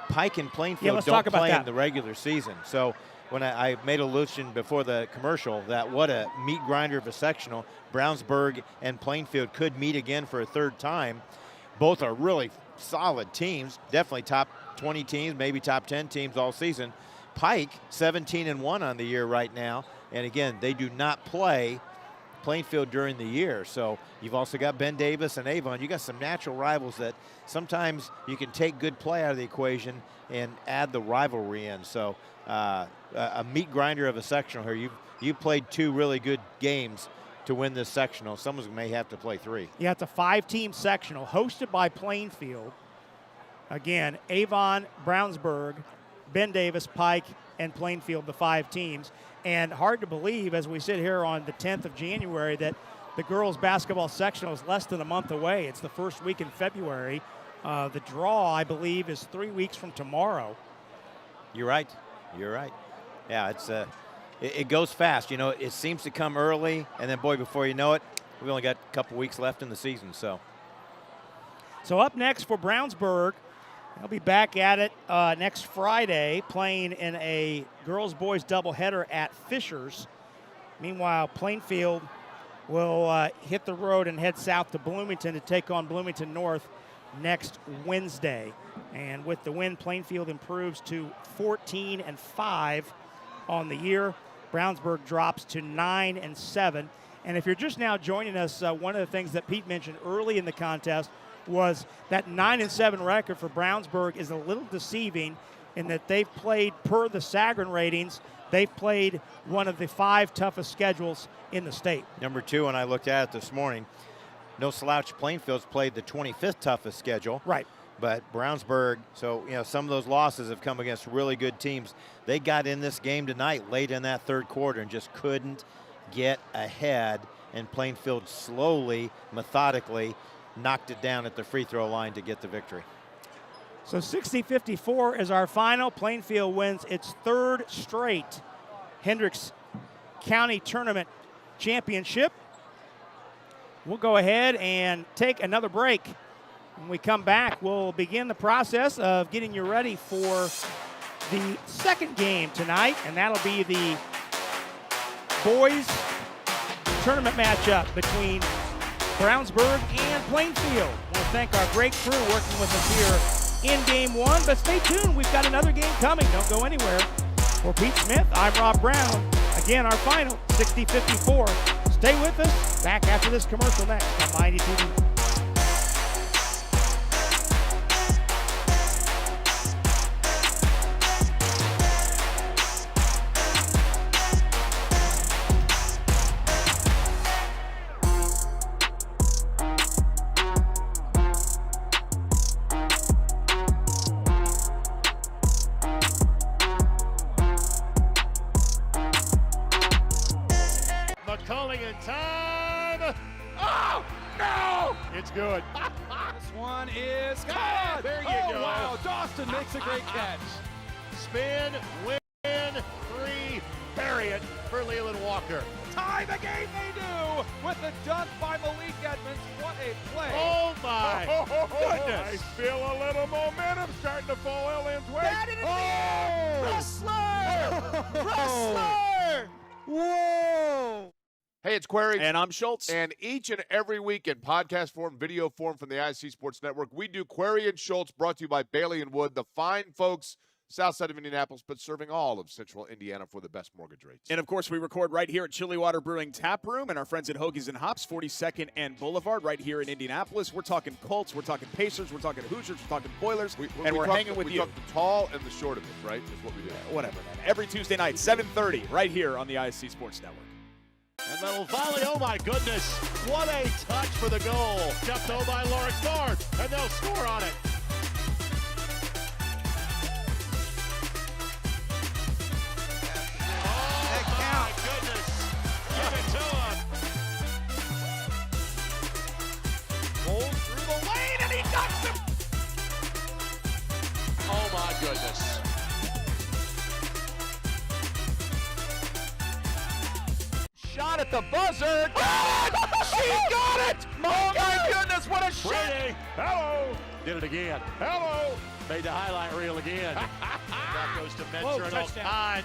Pike and Plainfield don't play in the regular season. So when I made a allusion before the commercial that what a meat grinder of a sectional, Brownsburg and Plainfield could meet again for a 3rd time. Both are really solid teams, definitely top 20 teams, maybe top 10 teams all season. Pike 17-1 on the year right now, and again, they do not play Plainfield during the year. So you've also got Ben Davis and Avon. You got some natural rivals that sometimes you can take good play out of the equation and add the rivalry in. So a meat grinder of a sectional here. You've played 2 really good games to win this sectional. Someone may have to play 3. Yeah, it's a 5-team sectional hosted by Plainfield. Again, Avon, Brownsburg, Ben Davis, Pike, and Plainfield, the 5 teams. And hard to believe as we sit here on the 10th of January that the girls basketball sectional is less than a month away. It's the first week in February. The draw, I believe, is 3 weeks from tomorrow. You're right. Yeah, it goes fast. You know, it seems to come early, and then, boy, before you know it, we've only got a couple weeks left in the season. So up next for Brownsburg, they'll be back at it next Friday, playing in a girls-boys doubleheader at Fishers. Meanwhile, Plainfield will hit the road and head south to Bloomington to take on Bloomington North next Wednesday. And with the win, Plainfield improves to 14-5 on the year. Brownsburg drops to 9-7. And if you're just now joining us, one of the things that Pete mentioned early in the contest was that 9-7 record for Brownsburg is a little deceiving in that they've played, per the Sagarin ratings, they've played one of the 5 toughest schedules in the state. Number 2, when I looked at it this morning, no slouch, Plainfield's played the 25th toughest schedule. Right. But Brownsburg, so, you know, some of those losses have come against really good teams. They got in this game tonight late in that 3rd quarter and just couldn't get ahead, and Plainfield slowly, methodically knocked it down at the free throw line to get the victory. So 60-54 is our final. Plainfield wins its 3rd straight Hendricks County Tournament championship. We'll go ahead and take another break. When we come back, we'll begin the process of getting you ready for the second game tonight, and that'll be the boys tournament matchup between Brownsburg and Plainfield. I want to thank our great crew working with us here in game one, but stay tuned. We've got another game coming. Don't go anywhere. For Pete Smith, I'm Rob Brown. Again, our final, 60-54. Stay with us. Back after this commercial next on Mighty TV. Calling in time. Oh, no! It's good. This one is God! good. There you go. Wow, Dawson makes a great catch. Spin, win, three, bury it for Leland Walker. Tie the game they do with the dunk by Malik Edmonds. What a play. Oh, my goodness. I feel a little momentum starting to fall Ellen's way. That is Wrestler! Wrestler! Whoa! Hey, it's Query. And I'm Schultz. And each and every week in podcast form, video form from the IC Sports Network, we do Query and Schultz, brought to you by Bailey and Wood, the fine folks south side of Indianapolis, but serving all of central Indiana for the best mortgage rates. And, of course, we record right here at Chilly Water Brewing Tap Room and our friends at Hoagies and Hops, 42nd and Boulevard, right here in Indianapolis. We're talking Colts, we're talking Pacers, we're talking Hoosiers, we're talking Boilers, and we're hanging with you. We talk the tall and the short of it, right, is what we do. Yeah, whatever, man. Every Tuesday night, 7:30, right here on the IC Sports Network. And that'll volley, oh my goodness. What a touch for the goal. Jumped over by Lawrence North, and they'll score on it. Oh my goodness. Give it to him. Rolls through the lane, and he ducks him. Oh my goodness. Shot at the buzzer. She got it! Oh my goodness, what a shot! Hello! Did it again. Hello! Made the highlight reel again. That goes to Mentor and all kinds.